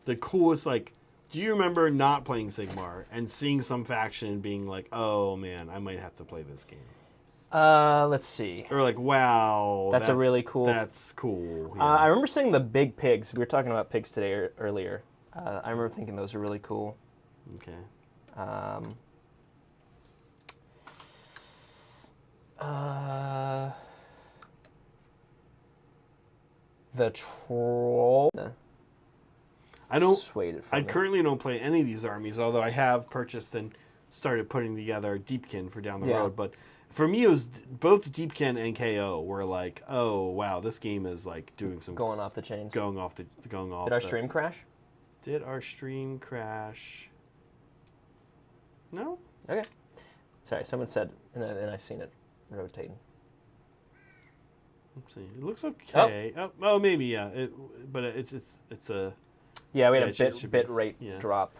the coolest? Like, do you remember not playing Sigmar and seeing some faction and being like, "Oh man, I might have to play this game"? Let's see. Or like, "Wow, That's a really cool. That's cool." Yeah. I remember seeing the big pigs. We were talking about pigs today earlier. I remember thinking those are really cool. Okay. The troll. I don't. Swayed it I from me. currently don't play any of these armies, although I have purchased and started putting together Deepkin for down the Yeah. road. But for me, it was both Deepkin and KO were like, "Oh wow, this game is like doing some Going off the chains. going off." Did our stream crash? Did our stream crash? No. Okay. Sorry, someone said, and I seen it rotating. Let's see. It looks okay. Oh, maybe yeah. But it's a. Yeah, we had Yeah, a it should bit be. rate Yeah. drop.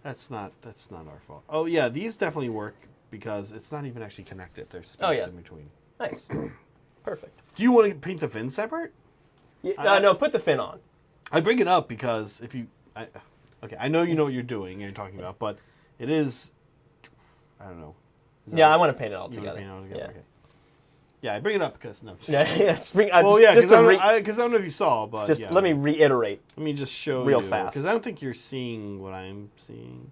That's not our fault. Oh yeah, these definitely work because it's not even actually connected. There's space yeah. in between. Nice. Perfect. Do you want to paint the fin separate? Yeah, no, put the fin on. I bring it up because if you, okay, I know you know what you're doing and you're talking about, but it is, I don't know. Is that Yeah, what- I want to paint it all you wanna together. paint it all together? Yeah. Okay. Yeah, I bring it up because no. Just, Yeah, yeah. well, yeah, just because to I don't know if you saw, but just yeah. let me reiterate. Let me just show real you fast. because I don't think you're seeing what I'm seeing.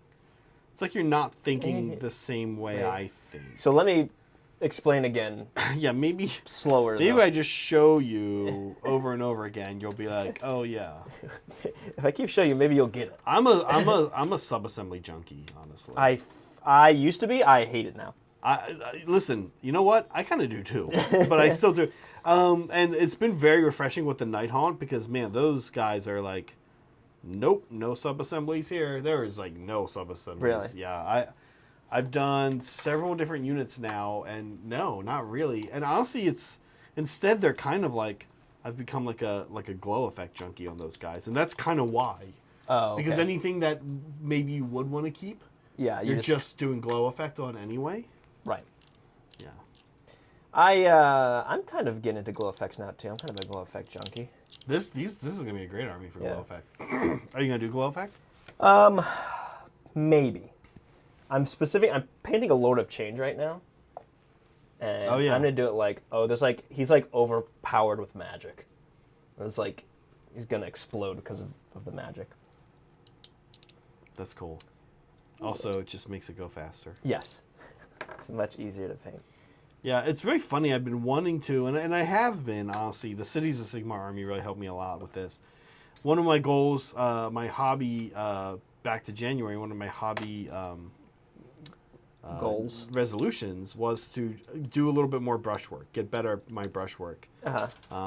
It's like you're not thinking the same way I think. So let me explain again, Yeah, maybe. slower. Maybe though. I just show you over and over again. You'll be like, oh yeah. If I keep showing you, maybe you'll get it. I'm a sub-assembly junkie, honestly. I used to be. I hate it now. I listen. You know what? I kind of do too, but I still do. And it's been very refreshing with the Night Haunt because man, those guys are like, nope, no sub-assemblies here. There is like no sub-assemblies. Really? Yeah, I've done several different units now, and no, not really. And honestly, it's instead they're kind of like I've become like a glow effect junkie on those guys, and that's kind of why. Oh, okay. Because anything that maybe you would want to keep, yeah, you're just doing glow effect on anyway. right. Yeah. I'm kind of getting into glow effects now too. I'm kind of a glow effect junkie. This is gonna be a great army for Yeah. glow effect. Are you gonna do glow effect? Maybe. I'm painting a Lord of Change right now. And Oh, yeah. I'm gonna do it like, he's like overpowered with magic. And it's like he's gonna explode because of the magic. That's cool. Also, it just makes it go faster. Yes. It's much easier to paint. Yeah, it's very funny. I've been wanting to, and I have been, honestly. The Cities of Sigmar army really helped me a lot with this. One of my goals, my hobby, back to January, one of my hobby Goals. resolutions was to do a little bit more brushwork, get better at my brushwork. Uh-huh.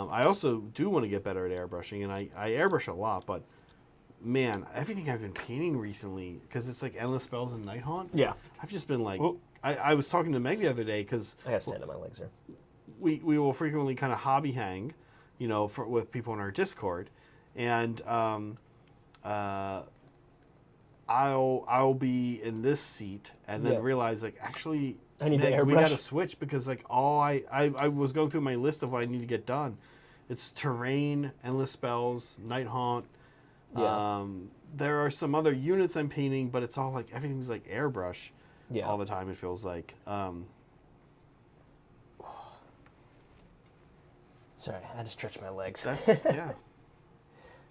I also do want to get better at airbrushing, and I airbrush a lot, but man, everything I've been painting recently, because it's like Endless Spells and Night Haunt, Yeah. I've just been like, Whoop. I was talking to Meg the other day, because I gotta stand on my legs here. we will frequently kind of hobby hang, you know, with people in our Discord, and I'll be in this seat and then Yeah. realize like actually I need to we airbrush. got to switch because like all I was going through my list of what I need to get done. It's terrain, endless spells, night haunt. Yeah. There are some other units I'm painting, but it's all like everything's like airbrush Yeah. all the time. It feels like. Sorry, I had to stretch my legs. That's yeah.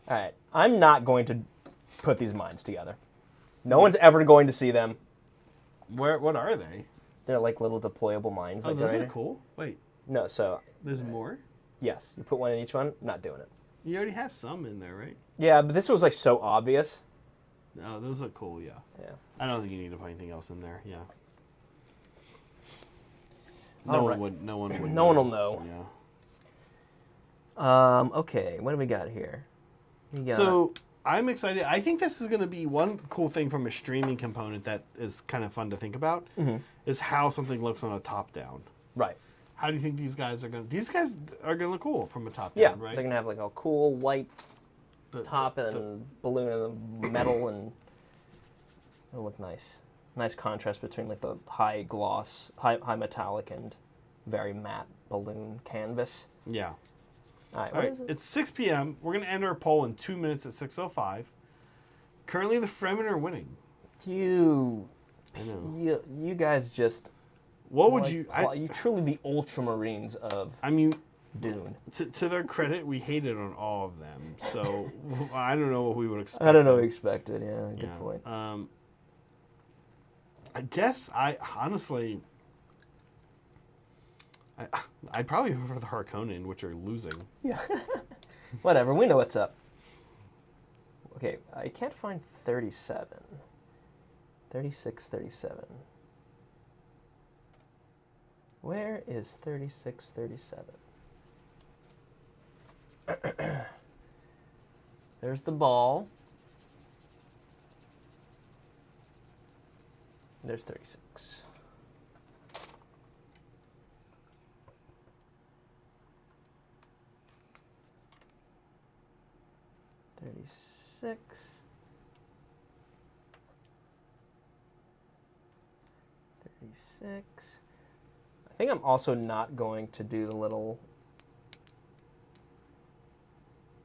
All right. I'm not going to put these mines together. No one's ever going to see them. What are they? They're like little deployable mines. Oh, like those right are here. cool. Wait, No, so there's more. yes, you put one in each one. Not doing it. You already have some in there, right? Yeah, but this was like so obvious. No, those look cool. Yeah. Yeah. I don't think you need to put anything else in there. Yeah. All No one right. would. No one would. No one will know. Yeah. Okay, what do we got here? We got, So I'm excited. I think this is going to be one cool thing from a streaming component that is kind of fun to think about. Is how something looks on a top down. right. How do you think these guys are going? These guys are going to look cool from a top Yeah, down, right? they're gonna have like a cool white top and balloon and the metal, and it'll look nice. Nice contrast between like the high gloss, high metallic, and very matte balloon canvas. Yeah. All right, All right, it's 6 p.m. We're going to end our poll in 2 minutes at 6:05. Currently, the Fremen are winning. You I know. you guys just... What would you... you truly the Ultramarines of I mean, Dune. to their credit, we hated on all of them. So, I don't know what we would expect. I don't know what we expected, yeah, good point. I guess honestly... I'd probably prefer the Harkonnen, which are losing. Yeah. Whatever, we know what's up. Okay, I can't find 37. 36, 37. Where is 36, 37? There's the ball. There's 36. Six. 36. I think I'm also not going to do the little...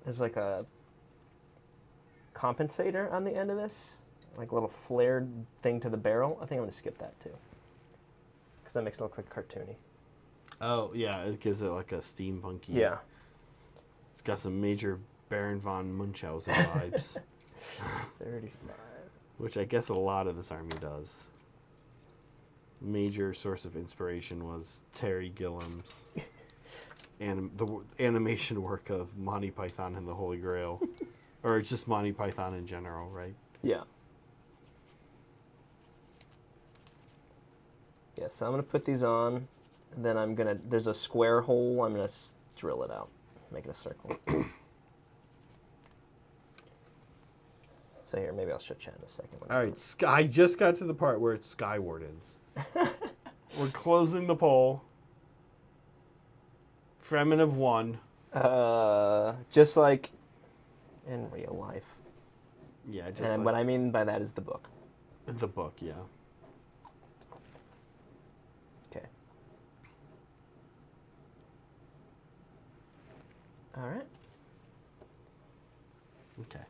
There's like a compensator on the end of this. Like a little flared thing to the barrel. I think I'm going to skip that too. Because that makes it look like cartoony. Oh, yeah, it gives it like a steampunky... Yeah. It's got some major Baron von Munchausen vibes. 35. Which I guess a lot of this army does. Major source of inspiration was Terry Gilliam's the animation work of Monty Python and the Holy Grail. Or just Monty Python in general, right? Yeah. Yeah, so I'm going to put these on, and then I'm going to... There's a square hole. I'm going to drill it out. Make it a circle. So here, maybe I'll show Chad in a second. All right, I just got to the part where it's Sky Wardens. We're closing the poll. Fremen have won. Just like in real life. Yeah, just and like what I mean by that is the book. the book, yeah. Okay. All right. Okay.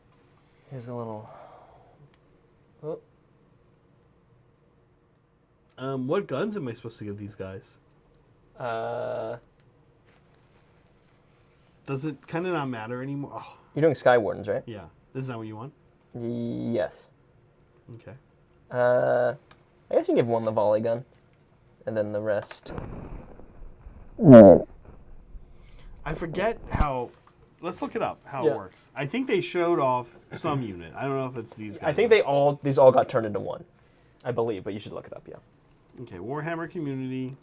Here's a little... Oh. What guns am I supposed to give these guys? Does it kind of not matter anymore? Oh, You're doing Sky Wardens, right? yeah. This is not what you want? Yes. Okay. I guess you can give one the volley gun, and then the rest... I forget how... Let's look it up, how it works. I think they showed off some unit. I don't know if it's these guys. I think these all got turned into one, I believe, but you should look it up, yeah. Okay, Warhammer Community.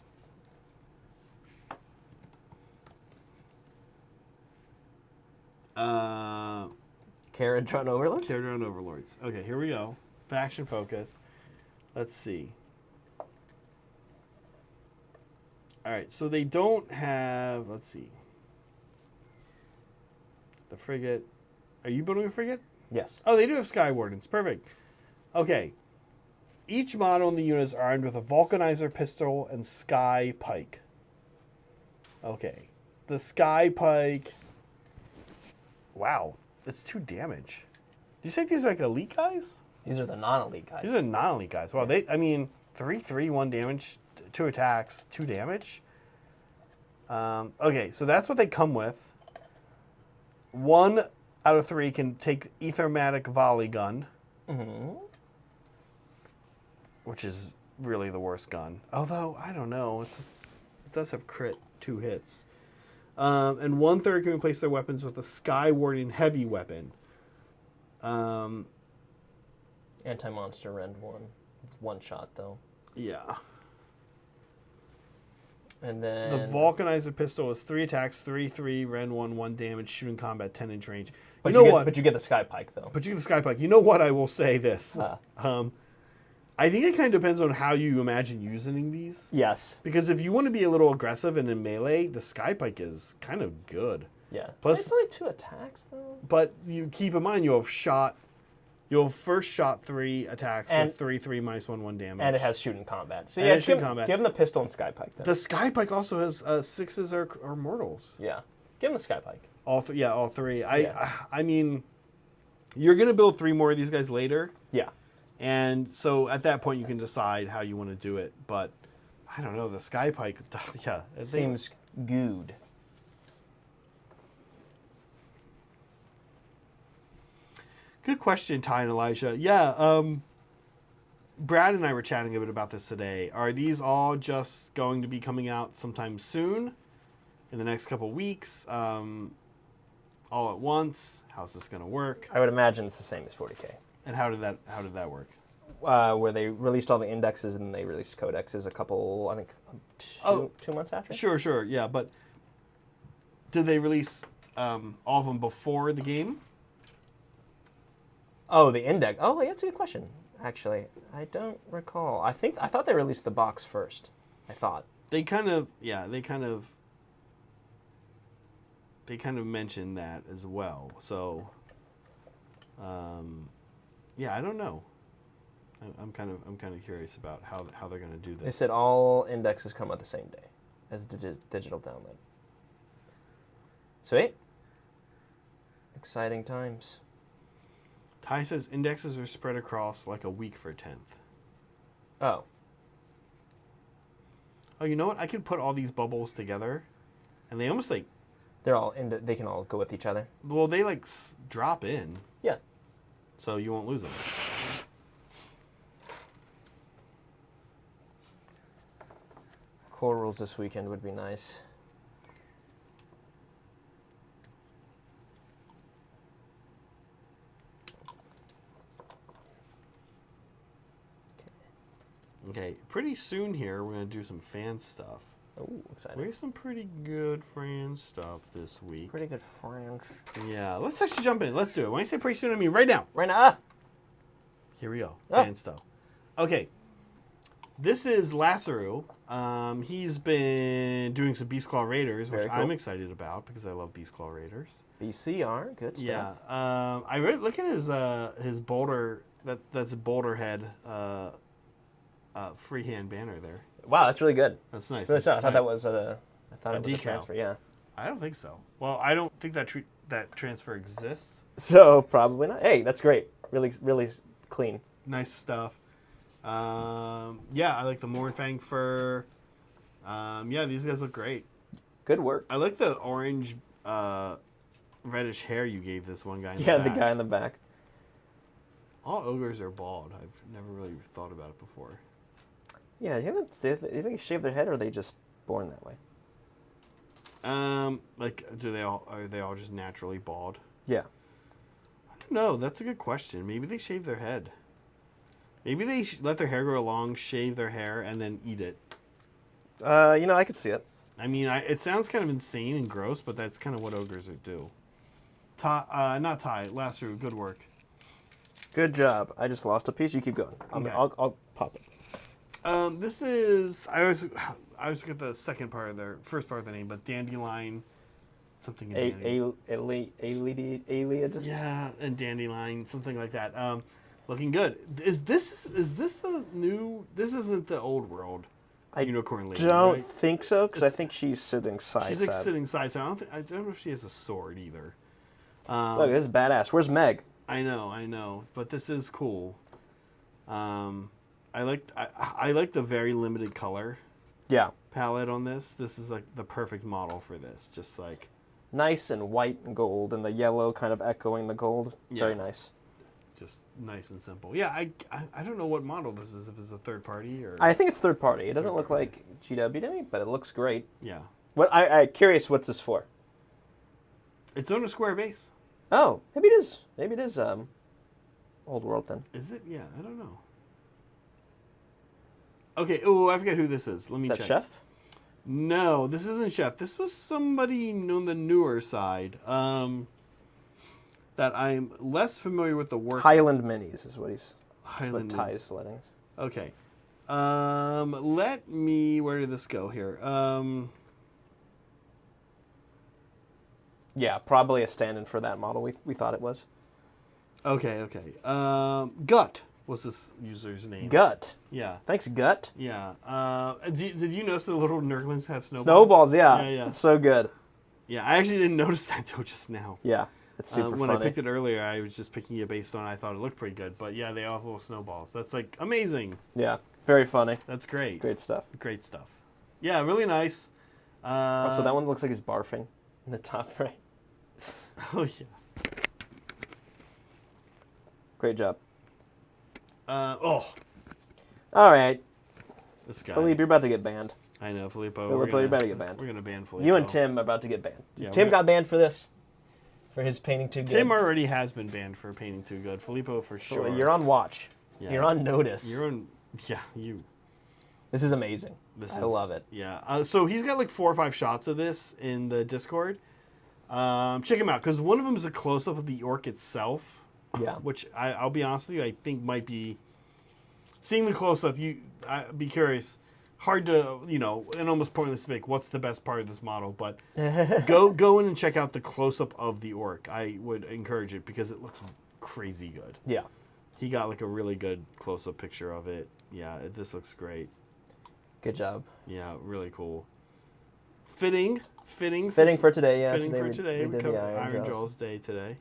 Kharadron Overlords? Kharadron Overlords. Okay, here we go. Faction focus. Let's see. All right, so they don't have... Let's see. The frigate. Are you building a frigate? Yes. Oh, they do have Sky Wardens. Perfect. Okay. Each model in the unit is armed with a vulcanizer pistol and sky pike. Okay. The sky pike... Wow. That's 2 damage. Do you think these are like elite guys? These are the non-elite guys. These are non-elite guys. Wow, I mean, 3/3, 1 damage, 2 attacks, 2 damage. Okay, so that's what they come with. 1 out of 3 can take Aether-matic volley gun. Mm-hmm. Which is really the worst gun. Although, I don't know. It does have crit 2 hits. And 1/3 can replace their weapons with a Sky Warden heavy weapon. Anti-monster rend 1 shot, though. Yeah. And then... The vulcanizer pistol is 3 attacks, 3/3, rend 1 damage, shooting combat, 10-inch range. But you know what? But you get the sky pike, though. But you get the sky pike. You know what? I will say this. I think it kind of depends on how you imagine using these. Yes. Because if you want to be a little aggressive and in melee, the sky pike is kind of good. Yeah. Plus, It's only 2 attacks though. but you keep in mind you'll have first shot 3 attacks And- with 3/3 -1/1 damage. And it has shooting combat. So And yeah, it's shooting combat. give him the pistol and sky pike then. The Sky Pike also has 6s or mortals. Yeah. Give him the sky pike. All 3. Yeah. I mean, you're gonna build 3 more of these guys later, Yeah. and so at that point you can decide how you want to do it. But I don't know, the Sky Pike. Yeah, It seems good. Good question, Ty and Elijah. Yeah, Brad and I were chatting a bit about this today. Are these all just going to be coming out sometime soon, in the next couple weeks, all at once? How's this going to work? I would imagine it's the same as 40K. And how did that work? Where they released all the indexes and they released codexes a couple, I think, 2 months after? Sure, yeah. But did they release all of them before the game? Oh, the index. Oh, yeah, that's a good question. Actually, I don't recall. I thought they released the box first. I thought. They kind of mentioned that as well. So, yeah, I don't know. I'm kind of curious about how they're going to do this. They said all indexes come out the same day as digital download. Sweet. Exciting times. Ty says indexes are spread across like a week for 10th. Oh. Oh, you know what? I could put all these bubbles together, and they almost like, They're all they can all go with each other. well, they like drop in, Yeah. so you won't lose them. Core rules this weekend would be nice. Okay, pretty soon here we're gonna do some fan stuff. Oh, exciting. We have some pretty good fan stuff this week. Pretty good French. Yeah, let's actually jump in. Let's do it. When I say pretty soon, I mean right now. Right now. Here we go. Ah. Fan stuff. Okay. This is Lazaru. He's been doing some Beast Claw Raiders, which Very cool. I'm excited about because I love Beast Claw Raiders. BCR, good stuff. Yeah. I really look at his boulder. That's a boulder head. Freehand banner there. Wow, that's really good. That's nice. Really I thought that was a it was a decal. transfer. Yeah. I don't think so. Well, I don't think that that transfer exists. So probably not. Hey, that's great. Really, really clean. Nice stuff. Yeah, I like the Mournfang fur. Yeah, these guys look great. Good work. I like the orange, reddish hair you gave this one guy. Yeah, the guy in the back. All ogres are bald. I've never really thought about it before. Yeah, you think they shave their head or are they just born that way? Like, are they all just naturally bald? Yeah. I don't know. That's a good question. Maybe they shave their head. Maybe they let their hair grow long, shave their hair, and then eat it. I could see it. I mean, it sounds kind of insane and gross, but that's kind of what ogres do. Not Ty, Lazaru, good work. Good job. I just lost a piece. You keep going. Okay. I'll pop it. This is I always get the second part of their first part of the name, but Dandelion, something in Aliad. yeah, and Dandelion, something like that. Looking good. Is this the new? This isn't the old world. Unicorn lady. Don't right? think so because I think she's sitting side. She's like sitting side. So I don't know if she has a sword either. Look, this is badass. Where's Meg? I know, but this is cool. I like the very limited color Yeah. palette on this. This is like the perfect model for this. Just like Nice and white and gold, and the yellow kind of echoing the gold. Yeah. Very nice. just nice and simple. Yeah, I don't know what model this is. If it's a third party or I think it's third party. It doesn't look like GW to me, but it looks great. yeah, What I curious what's this for? it's on a square base. Oh, maybe it is. Maybe it is Old World then. Is it? Yeah, I don't know. Okay. Oh, I forget who this is. Let me Is check. that Chef? No, this isn't Chef. This was somebody on the newer side. That I'm less familiar with the work. Highland Minis is what he's. Highland What Minis. Ty's lettings. Okay. Let me. Where did this go here? Yeah, probably a stand-in for that model. We thought it was. Okay. Gut was this user's name. Gut. Yeah. Thanks, Gut. Yeah. Did you notice the little Nurglings have snowballs? Snowballs, yeah. Yeah. It's so good. Yeah, I actually didn't notice that until just now. Yeah, it's super when funny. I picked it earlier, I was just picking it based on I thought it looked pretty good. But yeah, they all have little snowballs. That's like amazing. Yeah, very funny. That's great. Great stuff. Great stuff. Yeah, really nice. Also, that one looks like he's barfing in the top right. Oh, yeah. Great job. All right. This guy. Philippe, you're about to get banned. I know, Filippo. Filippo, you're about to get banned. We're going to ban Filippo. You and Tim are about to get banned. Yeah, Tim got banned for this. For his painting too good. Tim already has been banned for painting too good. Filippo for sure. So you're on watch. Yeah. You're on notice. You're on... Yeah, you... This is amazing. I love it. Yeah. So he's got like 4 or 5 shots of this in the Discord. Check him out, because one of them is a close-up of the orc itself. Yeah. Which, I'll be honest with you, I think might be... Seeing the close-up, I'd be curious... Hard to, and almost pointless to make what's the best part of this model, but go in and check out the close-up of the orc. I would encourage it because it looks crazy good. Yeah. He got like a really good close-up picture of it. Yeah, this looks great. Good job. Yeah, really cool. Fitting for today, yeah. Fitting for today. We did the Iron Jaws Day today.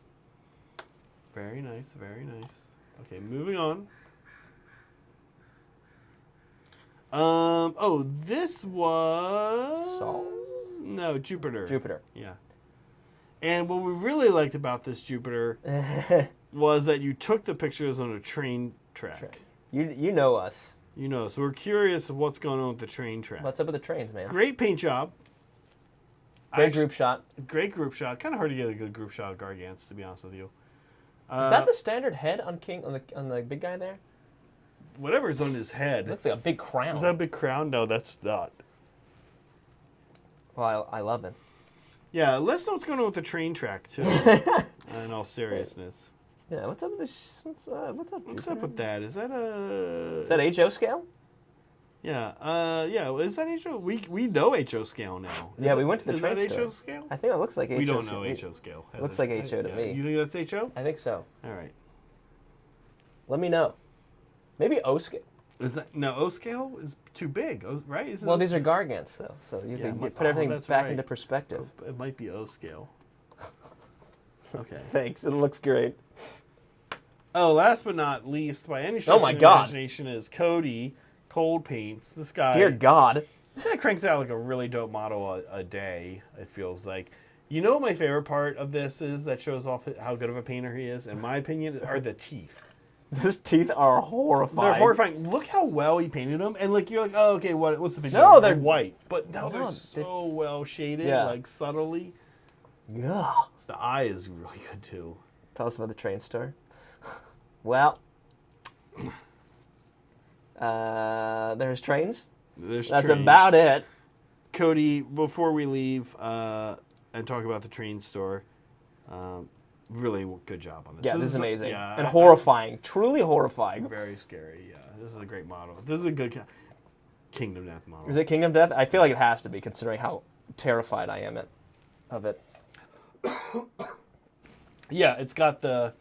Very nice, very nice. Okay, moving on. This was... Sol? No, Jupiter. Jupiter. Yeah. And what we really liked about this Jupiter was that you took the pictures on a train track. You know us. So we're curious of what's going on with the train track. What's up with the trains, man? Great paint job. Great group shot. Great group shot. Kind of hard to get a good group shot of Gargants, to be honest with you. Is that the standard head on King on the big guy there? Whatever's on his head. It looks like a big crown. Is that a big crown? No, that's not. Well, I love it. Yeah, let's know what's going on with the train track, too. In all seriousness. Yeah, what's up with this? What's up? What's up with that? Is that a... Is that HO scale? Yeah. Is that HO? We know HO scale now. We went to the train store. Is that store. HO scale? I think it looks like HO. We don't know HO scale. It looks like HO to me. You think that's HO? I think so. All right. Let me know. Maybe O scale. Is that O scale is too big, right? Well, these are Gargants though, so you put everything back into perspective. It might be O scale. Okay. Thanks. It looks great. Oh, last but not least, by any stretch of the imagination, is Cody Cold Paints. This guy. Dear God. This guy cranks out like a really dope model a day. It feels like. You know what my favorite part of this is that shows off how good of a painter he is, in my opinion, are the teeth. His teeth are horrifying. They're horrifying. Look how well he painted them, and like you're like, oh, okay, what's the big deal? No, they're white, but no, they're so well shaded, like subtly. Yeah. The eye is really good too. Tell us about the train store. Well, there's trains. That's about it. Cody, before we leave and talk about the train store, really good job on this. Yeah, this is amazing. Yeah, and horrifying. Truly horrifying. Very scary, yeah. This is a great model. This is a good Kingdom Death model. Is it Kingdom Death? I feel like it has to be, considering how terrified I am of it. Yeah, it's got this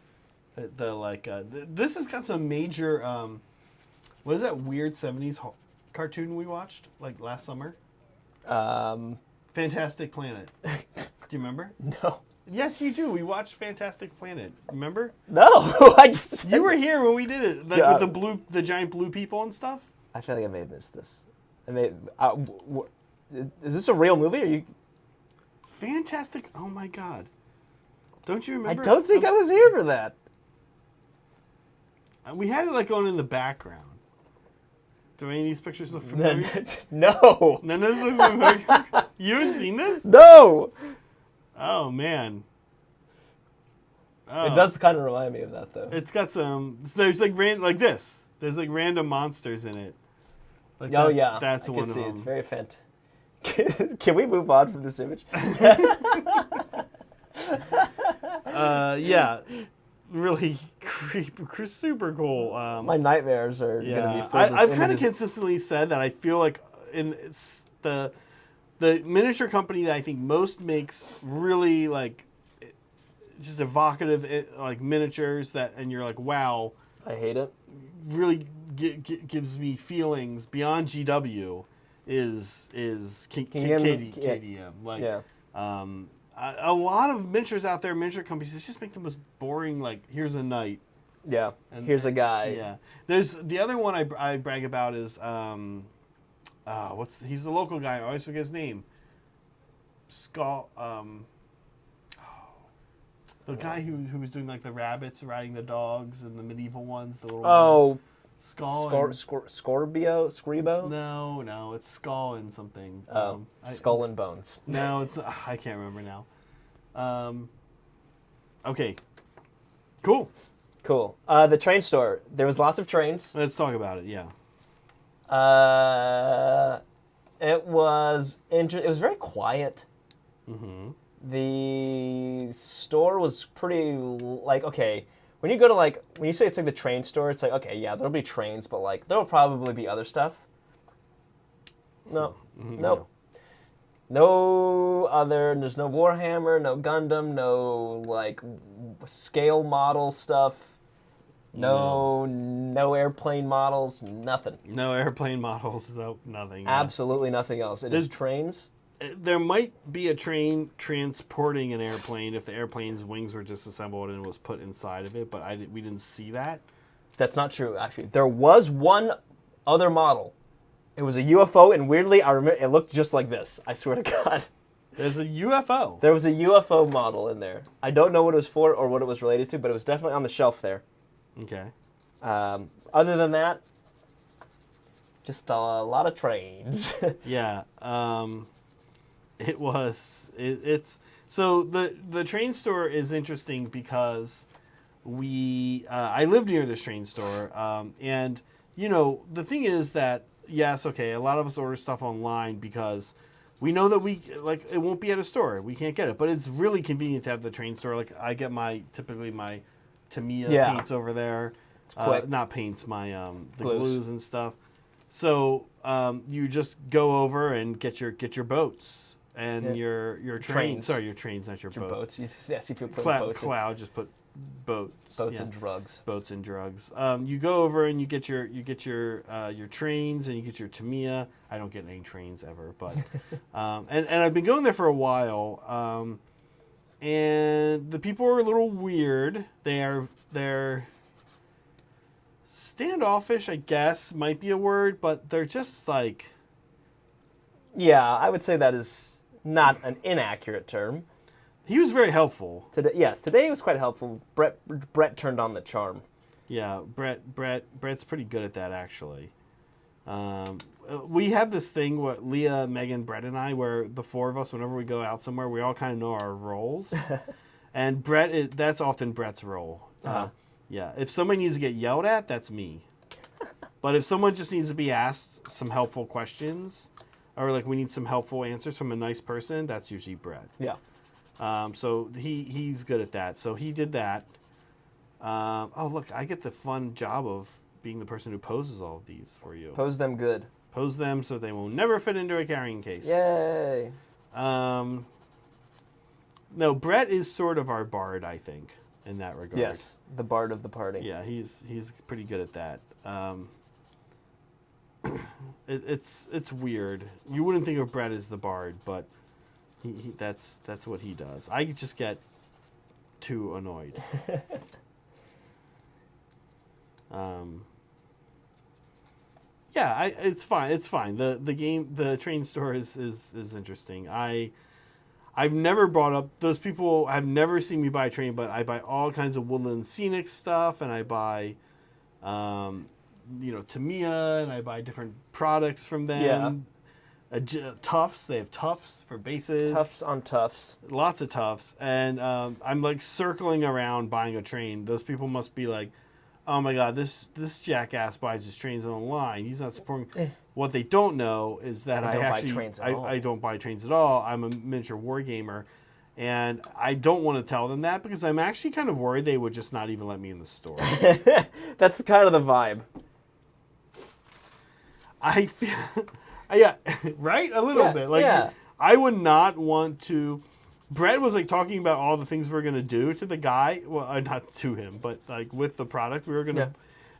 has got some major, what is that weird 70s cartoon we watched, like last summer? Fantastic Planet. Do you remember? No. Yes, you do. We watched Fantastic Planet. Remember? No, I just. You were here when we did it, with the giant blue people and stuff. I feel like I may have missed this. Is this a real movie? Or you? Fantastic! Oh my God! Don't you remember? I don't think I was here for that. We had it like on in the background. Do any of these pictures look familiar? No. None of this looks familiar. You haven't seen this? No. Oh man. Oh. It does kind of remind me of that though. It's got some. There's like like this. There's like random monsters in it. Like that's one of them. It's very fantastic. Can we move on from this image? Yeah. Really creepy, super cool. My nightmares are going to be filled with I've kind of images. consistently said that I feel like in the the miniature company that I think most makes really like just evocative like miniatures that, and you're like, wow, I hate it. really gives me feelings beyond GW is KDM. Like, yeah. A lot of miniatures out there, miniature companies, they just make the most boring. Like, here's a knight. Yeah. And, Here's a guy. Yeah. There's the other one I brag about is he's the local guy. I always forget his name. The guy who was doing like the rabbits riding the dogs and the medieval ones. The little Scribo? No, it's Skull and something. Skull and Bones. No, it's I can't remember now. Okay. Cool. The train store. There was lots of trains. Let's talk about it. Yeah. It was it was very quiet. Mm-hmm. The store was pretty like, okay, when you go to like, when you say it's like the train store, it's like, okay, yeah, there'll be trains, but like there'll probably be other stuff. No. Mm-hmm. Nope. No other, there's no Warhammer, no Gundam, no like scale model stuff. No airplane models, nothing. No airplane models, nothing. Absolutely nothing else. It is trains. There might be a train transporting an airplane if the airplane's wings were disassembled and was put inside of it, but we didn't see that. That's not true, actually. There was one other model. It was a UFO, and weirdly, I remember it looked just like this. I swear to God. There's a UFO. There was a UFO model in there. I don't know what it was for or what it was related to, but it was definitely on the shelf there. Okay. Other than that, just a lot of trains. Yeah. It's so the train store is interesting because I lived near this train store, and you know the thing is that yes, okay, a lot of us order stuff online because we know that it won't be at a store, we can't get it, but it's really convenient to have the train store. Like I get typically my Tamiya paints over there, not paints, my the glues and stuff. So you just go over and get your boats. And your trains. Sorry, your trains, not your boats. You see people put boats. Cloud just put boats. Boats and drugs. Boats and drugs. You go over and you get your trains and you get your Tamiya. I don't get any trains ever, but and I've been going there for a while. And the people are a little weird. They're standoffish, I guess, might be a word, but they're just like. Yeah, I would say that is not an inaccurate term. He was very helpful. Today was quite helpful. Brett turned on the charm. Yeah, Brett's pretty good at that, actually. We have this thing, Leah, Megan, Brett, and I, where the four of us, whenever we go out somewhere, we all kind of know our roles. And that's often Brett's role. Yeah, if somebody needs to get yelled at, that's me. But if someone just needs to be asked some helpful questions, or like we need some helpful answers from a nice person, that's usually Brett. Yeah. So he's good at that. So he did that. Oh, look, I get the fun job of being the person who poses all of these for you. Pose them good. Pose them so they will never fit into a carrying case. Yay. No, Brett is sort of our bard, I think, in that regard. Yes, the bard of the party. Yeah, he's pretty good at that. It's weird. You wouldn't think of Brett as the bard, but that's what he does. I just get too annoyed. Yeah, it's fine. It's fine. The train store is interesting. I've never brought up those people. Have never seen me buy a train, but I buy all kinds of woodland scenic stuff, and I buy. Tamiya, and I buy different products from them. Yeah. Tufts, they have tufts for bases. Tufts on tufts. Lots of tufts. And I'm like circling around buying a train. Those people must be like, oh my God, this jackass buys his trains online. He's not supporting. What they don't know is that I don't buy trains at all. I'm a miniature wargamer. And I don't want to tell them that because I'm actually kind of worried they would just not even let me in the store. That's kind of the vibe. I feel, yeah, right? A little bit. Like, yeah. I would not want to. Brett was like talking about all the things we are gonna do to the guy. Well, not to him, but like with the product we were gonna. Yeah.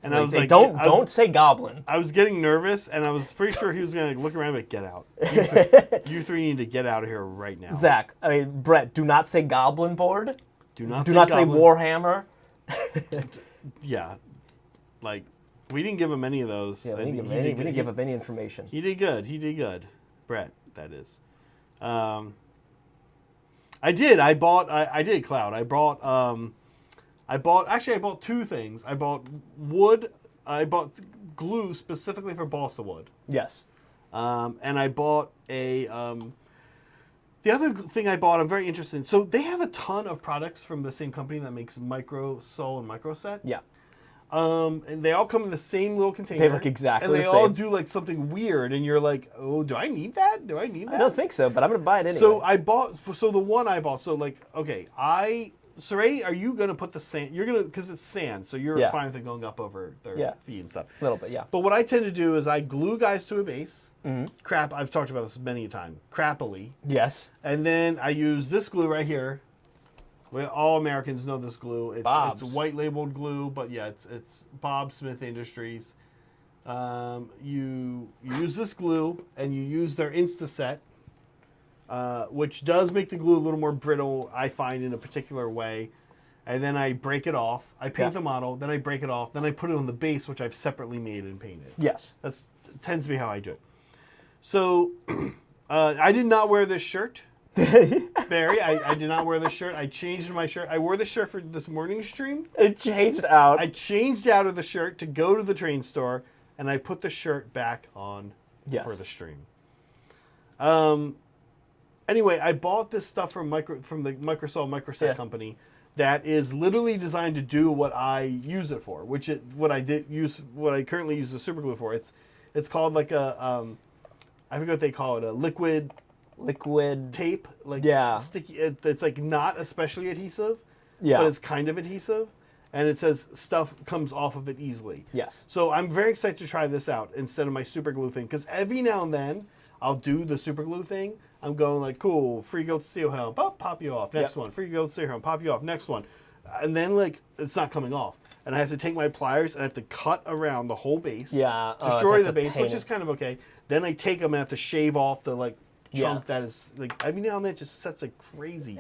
And I was like, don't say goblin. I was getting nervous, and I was pretty sure he was gonna like, look around and be like, get out. You three need to get out of here right now. Zach, I mean Brett, do not say goblin board. Do not say Warhammer. Yeah, like we didn't give him any of those. Yeah, we didn't give him any information. He did good. He did good. Brett, that is. I did. I did Cloud. I bought two things. I bought wood. I bought glue specifically for balsa wood. Yes. And I bought a. The other thing I bought, I'm very interested in. So they have a ton of products from the same company that makes Micro Sol and Micro Set. Yeah. And they all come in the same little container. They look exactly the same. And they all do like something weird, and you're like, oh, do I need that? Do I need that? I don't think so, but I'm gonna buy it anyway. So the one I bought. So like, okay, Saray, are you gonna put the sand? You're gonna, because it's sand, so you're fine with it going up over their feet and stuff. A little bit, yeah. But what I tend to do is I glue guys to a base. Mm-hmm. I've talked about this many a time. Crappily. Yes. And then I use this glue right here. Well, all Americans know this glue. It's white labeled glue, but yeah, it's Bob Smith Industries. You use this glue and you use their Instaset, which does make the glue a little more brittle, I find, in a particular way. And then I break it off. I paint the model, then I break it off, then I put it on the base, which I've separately made and painted. Yes. That tends to be how I do it. So I did not wear this shirt. Barry, I did not wear this shirt. I changed my shirt. I wore this shirt for this morning's stream. It changed out. I changed out of the shirt to go to the train store, and I put the shirt back on for the stream. Anyway, I bought this stuff from the Microsoft Microset company that is literally designed to do what I use it for, what I currently use the super glue for. It's called like a I forget what they call it, a liquid tape, like sticky. It's like not especially adhesive, but it's kind of adhesive, and it says stuff comes off of it easily. Yes. So I'm very excited to try this out instead of my super glue thing, because every now and then I'll do the super glue thing. I'm going like, cool, free goat steel helm, pop you off. Next one, free goat steel helm, pop you off. Next one, and then like it's not coming off, and I have to take my pliers and I have to cut around the whole base. Yeah. Destroy the base, which is kind of okay. Then I take them and have to shave off the chunk that is like every now and then it just sets like crazy.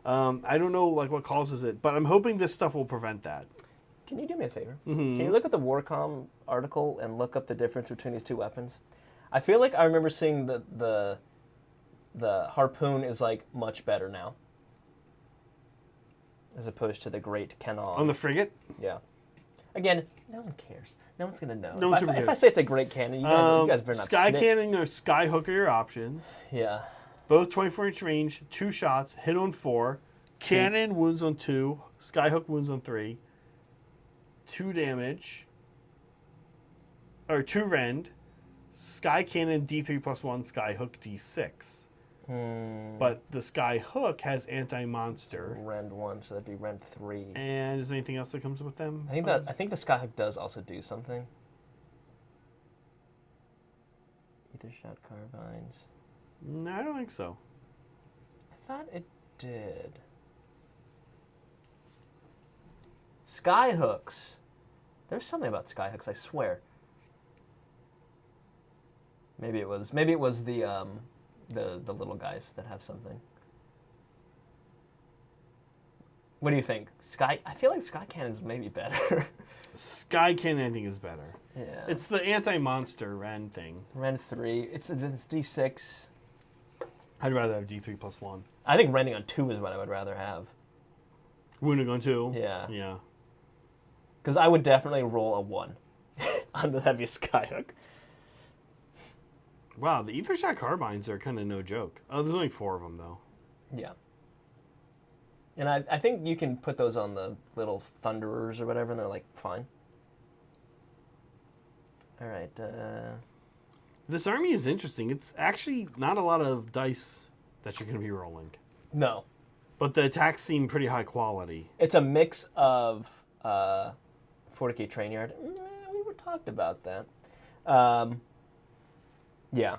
I don't know like what causes it, but I'm hoping this stuff will prevent that. Can you do me a favor? Mm-hmm. Can you look at the Warcom article and look up the difference between these two weapons? I feel like I remember seeing the harpoon is like much better now, as opposed to the great Kenon. On the frigate? Yeah. Again, no one cares. No one's gonna know. No one's gonna if I say it's a great cannon, you guys better not. Sky cannon or sky hook are your options. Yeah. Both 24-inch range, 2 shots, hit on 4. Cannon wounds on 2. Sky hook wounds on 3. 2 damage. Or 2 rend. Sky cannon D3+1. Sky hook D6. But the sky hook has anti-monster. Rend 1, so that'd be Rend 3. And is there anything else that comes with them? I think the sky hook does also do something. Ether shot carbines. No, I don't think so. I thought it did. Sky hooks. There's something about sky hooks, I swear. Maybe it was the little guys that have something. What do you think? I feel like Sky Cannon's maybe better. Sky Cannon I think is better. Yeah. It's the anti-monster Rend thing. Rend 3. It's D6. I'd rather have D3+1. I think Rending on 2 is what I would rather have. Wounding on 2? Yeah. Yeah. Because I would definitely roll a 1 on the heavy Skyhook. Wow, the Ether shot carbines are kind of no joke. Oh, there's only 4 of them, though. Yeah. And I think you can put those on the little Thunderers or whatever, and they're, like, fine. All right. This army is interesting. It's actually not a lot of dice that you're going to be rolling. No. But the attacks seem pretty high quality. It's a mix of 40k Train Yard. We talked about that. Yeah.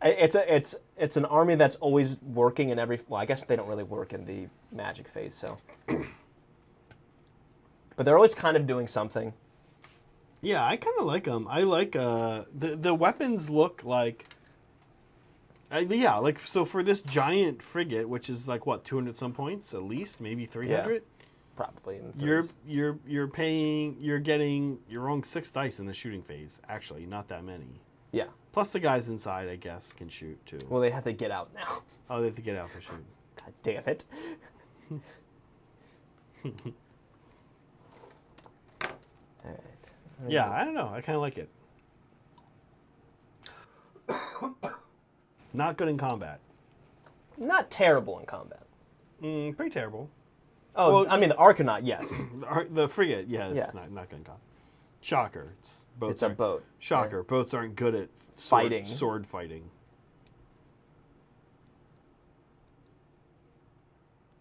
It's an army that's always working in every. Well, I guess they don't really work in the magic phase, so. But they're always kind of doing something. Yeah, I kind of like them. I like the weapons look like. Yeah, like so for this giant frigate, which is like what 200 some points at least, maybe 300. Yeah, probably. In the you're getting your own 6 dice in the shooting phase. Actually, not that many. Yeah. Plus the guys inside, I guess, can shoot too. Well, they have to get out now. Oh, they have to get out for shooting. God damn it. All right. Yeah, I don't know. I kind of like it. Not good in combat. Not terrible in combat. Pretty terrible. Oh, Well, I mean the Argonaut, yes. The frigate, yeah, it's Yes. not good in combat. Shocker. It's a boat. Shocker. Boats aren't good at Fighting. Sword fighting.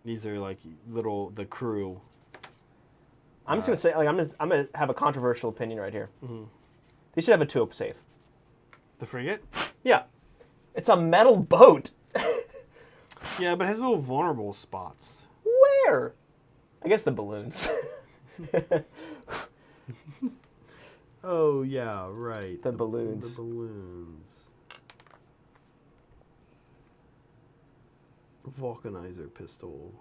These are like the crew. I'm just gonna say, like, I'm gonna have a controversial opinion right here. Mm-hmm. They should have a 2-up save. The frigate? Yeah, it's a metal boat. Yeah, but it has little vulnerable spots. Where? I guess the balloons. Oh yeah, right. The balloons. The balloons. Vulcanizer pistol.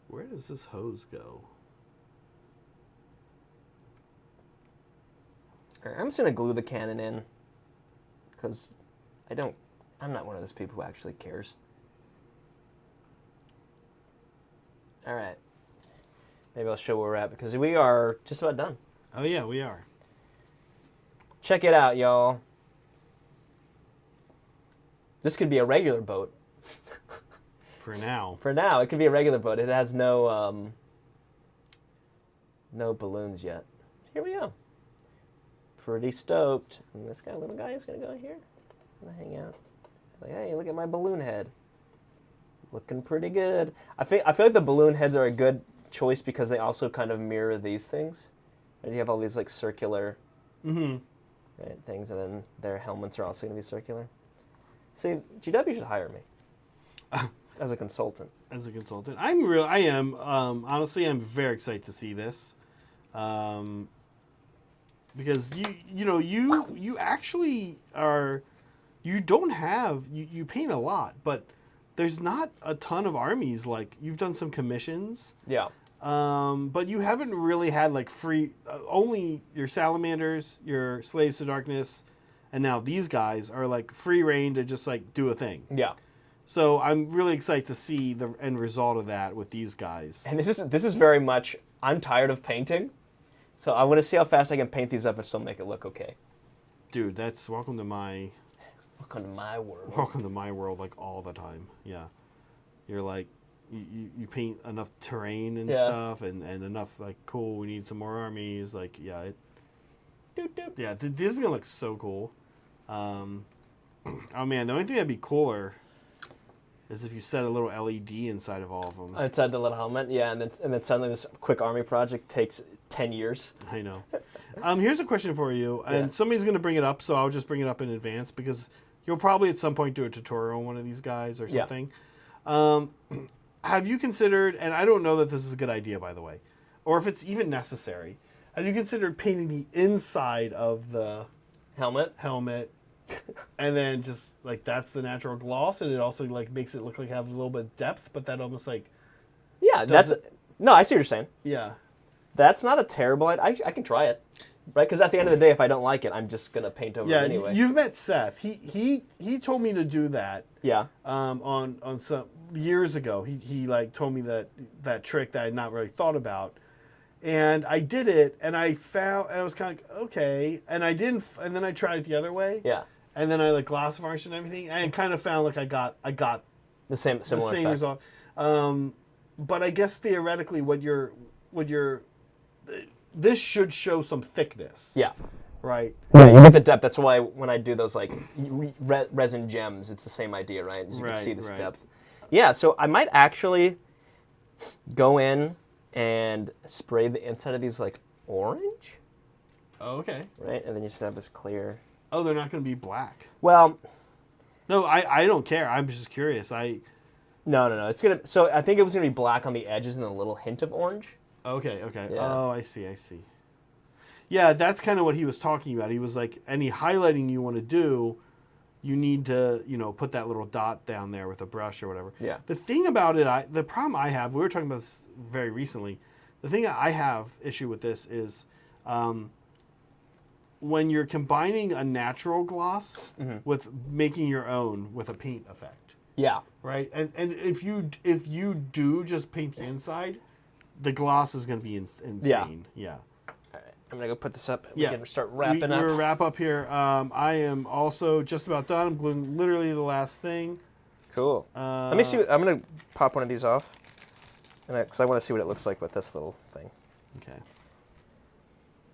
Where does this hose go? All right, I'm just gonna glue the cannon in, because I'm not one of those people who actually cares. All right. Maybe I'll show where we're at, because we are just about done. Oh yeah, we are. Check it out, y'all. This could be a regular boat. For now. For now, it could be a regular boat. It has no balloons yet. Here we go. Pretty stoked. And this little guy is gonna go here. Gonna hang out. Like, hey, look at my balloon head. Looking pretty good. I feel like the balloon heads are a good choice because they also kind of mirror these things. And you have all these like circular right, things, and then their helmets are also gonna be circular. See, GW should hire me. As a consultant. As a consultant. Honestly, I'm very excited to see this. Because you actually are, you paint a lot, but there's not a ton of armies. Like, you've done some commissions. Yeah. But you haven't really had like free, only your salamanders, your slaves to darkness, and now these guys are like free reign to just like do a thing. Yeah. So I'm really excited to see the end result of that with these guys. And this is very much, I'm tired of painting, so I want to see how fast I can paint these up and still make it look okay. Dude, that's welcome to my world. Welcome to my world, like all the time. Yeah. You're like, you paint enough terrain and stuff, and enough like, cool, we need some more armies. Like, yeah. Yeah, this is going to look so cool. Oh man, the only thing that'd be cooler is if you set a little LED inside of all of them. Inside the little helmet, yeah, and then suddenly this quick army project takes 10 years. I know. Here's a question for you, and somebody's going to bring it up, so I'll just bring it up in advance, because you'll probably at some point do a tutorial on one of these guys or something. Have you considered, and I don't know that this is a good idea, by the way, or if it's even necessary, have you considered painting the inside of the helmet? And then just like that's the natural gloss, and it also like makes it look like it has a little bit of depth, but that almost like no, I see what you're saying. Yeah, that's not a terrible idea. I can try it, right? Because at the end of the day, if I don't like it, I'm just gonna paint over it anyway. You've met Seth. He told me to do that. Yeah. On some years ago, he like told me that trick that I had not really thought about. And I did it, and I was kind of like, okay, and I didn't, and then I tried it the other way. Yeah. And then I like gloss varnished and everything, and I kind of found like I got the same effect. Result. But I guess theoretically, this should show some thickness. Yeah. Right. Yeah, you get the depth. That's why when I do those like resin gems, it's the same idea, right? As you can see this depth. Yeah. So I might actually go in and spray the inside of these like orange. Oh, okay. Right, and then you just have this clear. Oh, they're not going to be black. Well, No, I don't care. I'm just curious. no. It's gonna. So I think it was gonna be black on the edges and a little hint of orange. Okay. Yeah. Oh, I see. Yeah, that's kind of what he was talking about. He was like, any highlighting you want to do, you need to, put that little dot down there with a brush or whatever. Yeah. The thing about it, the problem I have, we were talking about this very recently. The thing that I have issue with this is when you're combining a natural gloss with making your own with a paint effect. Yeah. Right? And if you do just paint the inside, the gloss is going to be insane. Yeah. All right. I'm gonna go put this up. Yeah. We're gonna start wrapping up. We're wrap up here. I am also just about done. I'm gluing literally the last thing. Cool. Let me see. I'm gonna pop one of these off, because I want to see what it looks like with this little thing. Okay.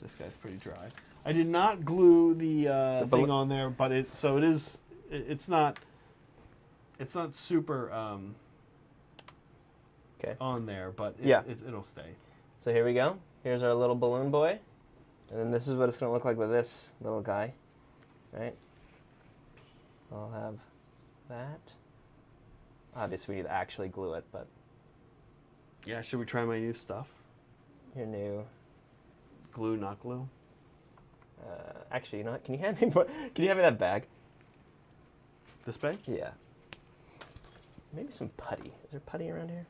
This guy's pretty dry. I did not glue the thing on there, but it's not super on there, but it'll stay. So here we go. Here's our little balloon boy, and then this is what it's gonna look like with this little guy, right? I'll have that. Obviously, we need to actually glue it, but Yeah, should we try my new stuff? your new. Glue, not glue. Actually, you know what? Can you hand me? Can you hand me that bag? This bag? Yeah. Maybe some putty. Is there putty around here?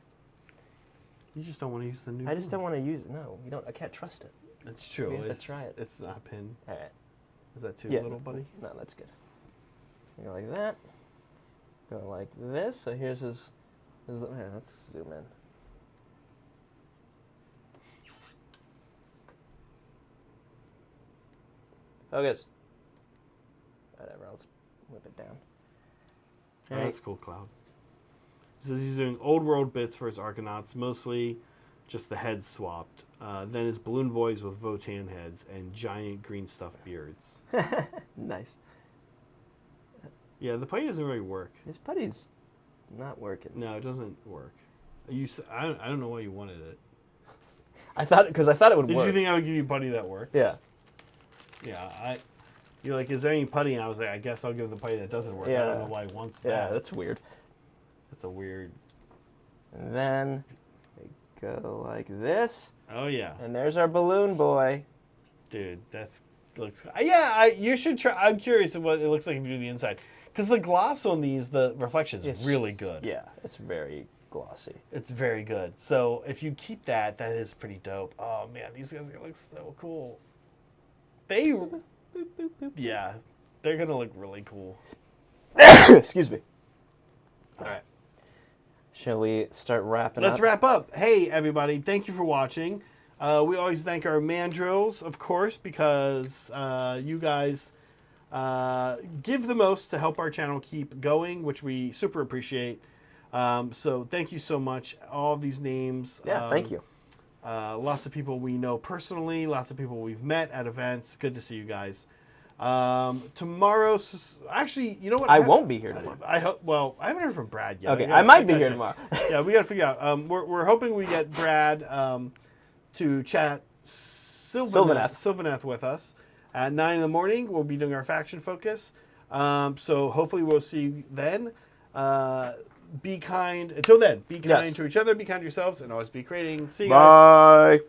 You just don't want to use the new. I just don't want to use it. No, you don't. I can't trust it. That's true. We have to try it. It's not a pin. All right. Is that too Yeah. little, buddy? No, that's good. Go like that. Go like this. So here's his here, let's zoom in. Focus. Whatever, let's whip it down. Oh, that's cool, Cloud. He says he's doing old world bits for his Arcanauts, mostly just the heads swapped. Then his balloon boys with Votan heads and giant green stuffed beards. Nice. Yeah, the putty doesn't really work. This putty's not working. No, it doesn't work. I don't know why you wanted it. I thought it would Did work. you think I would give you putty that worked? Yeah. Yeah, you're like, is there any putty? And I was like, I guess I'll give the putty that doesn't work. Yeah. I don't know why he wants that. Yeah, that's weird. That's a weird. And then we go like this. Oh yeah, And there's our balloon boy. dude, looks. Yeah, you should try. I'm curious of what it looks like if you do the inside, because the gloss on these, the reflection is really good. Yeah, it's very glossy. It's very good. So if you keep that is pretty dope. Oh man, these guys are gonna look so cool. Yeah, they're gonna look really cool. Excuse me. All right. Shall we start wrapping up? Let's wrap up. Hey, everybody, thank you for watching. We always thank our mandrills, of course, because you guys give the most to help our channel keep going, which we super appreciate. So thank you so much. All of these names. Yeah, thank you. Lots of people we know personally, lots of people we've met at events. Good to see you guys. Tomorrow, actually, you know what? I won't be here tomorrow. I hope. Well, I haven't heard from Brad yet. Okay, I might be here tomorrow. Yeah, we got to figure out. We're hoping we get Brad to chat Sylvaneth with us at 9 in the morning. We'll be doing our faction focus. So hopefully we'll see you then. Be kind. Until then, be kind to each other, be kind to yourselves, and always be creating. See you guys. Bye.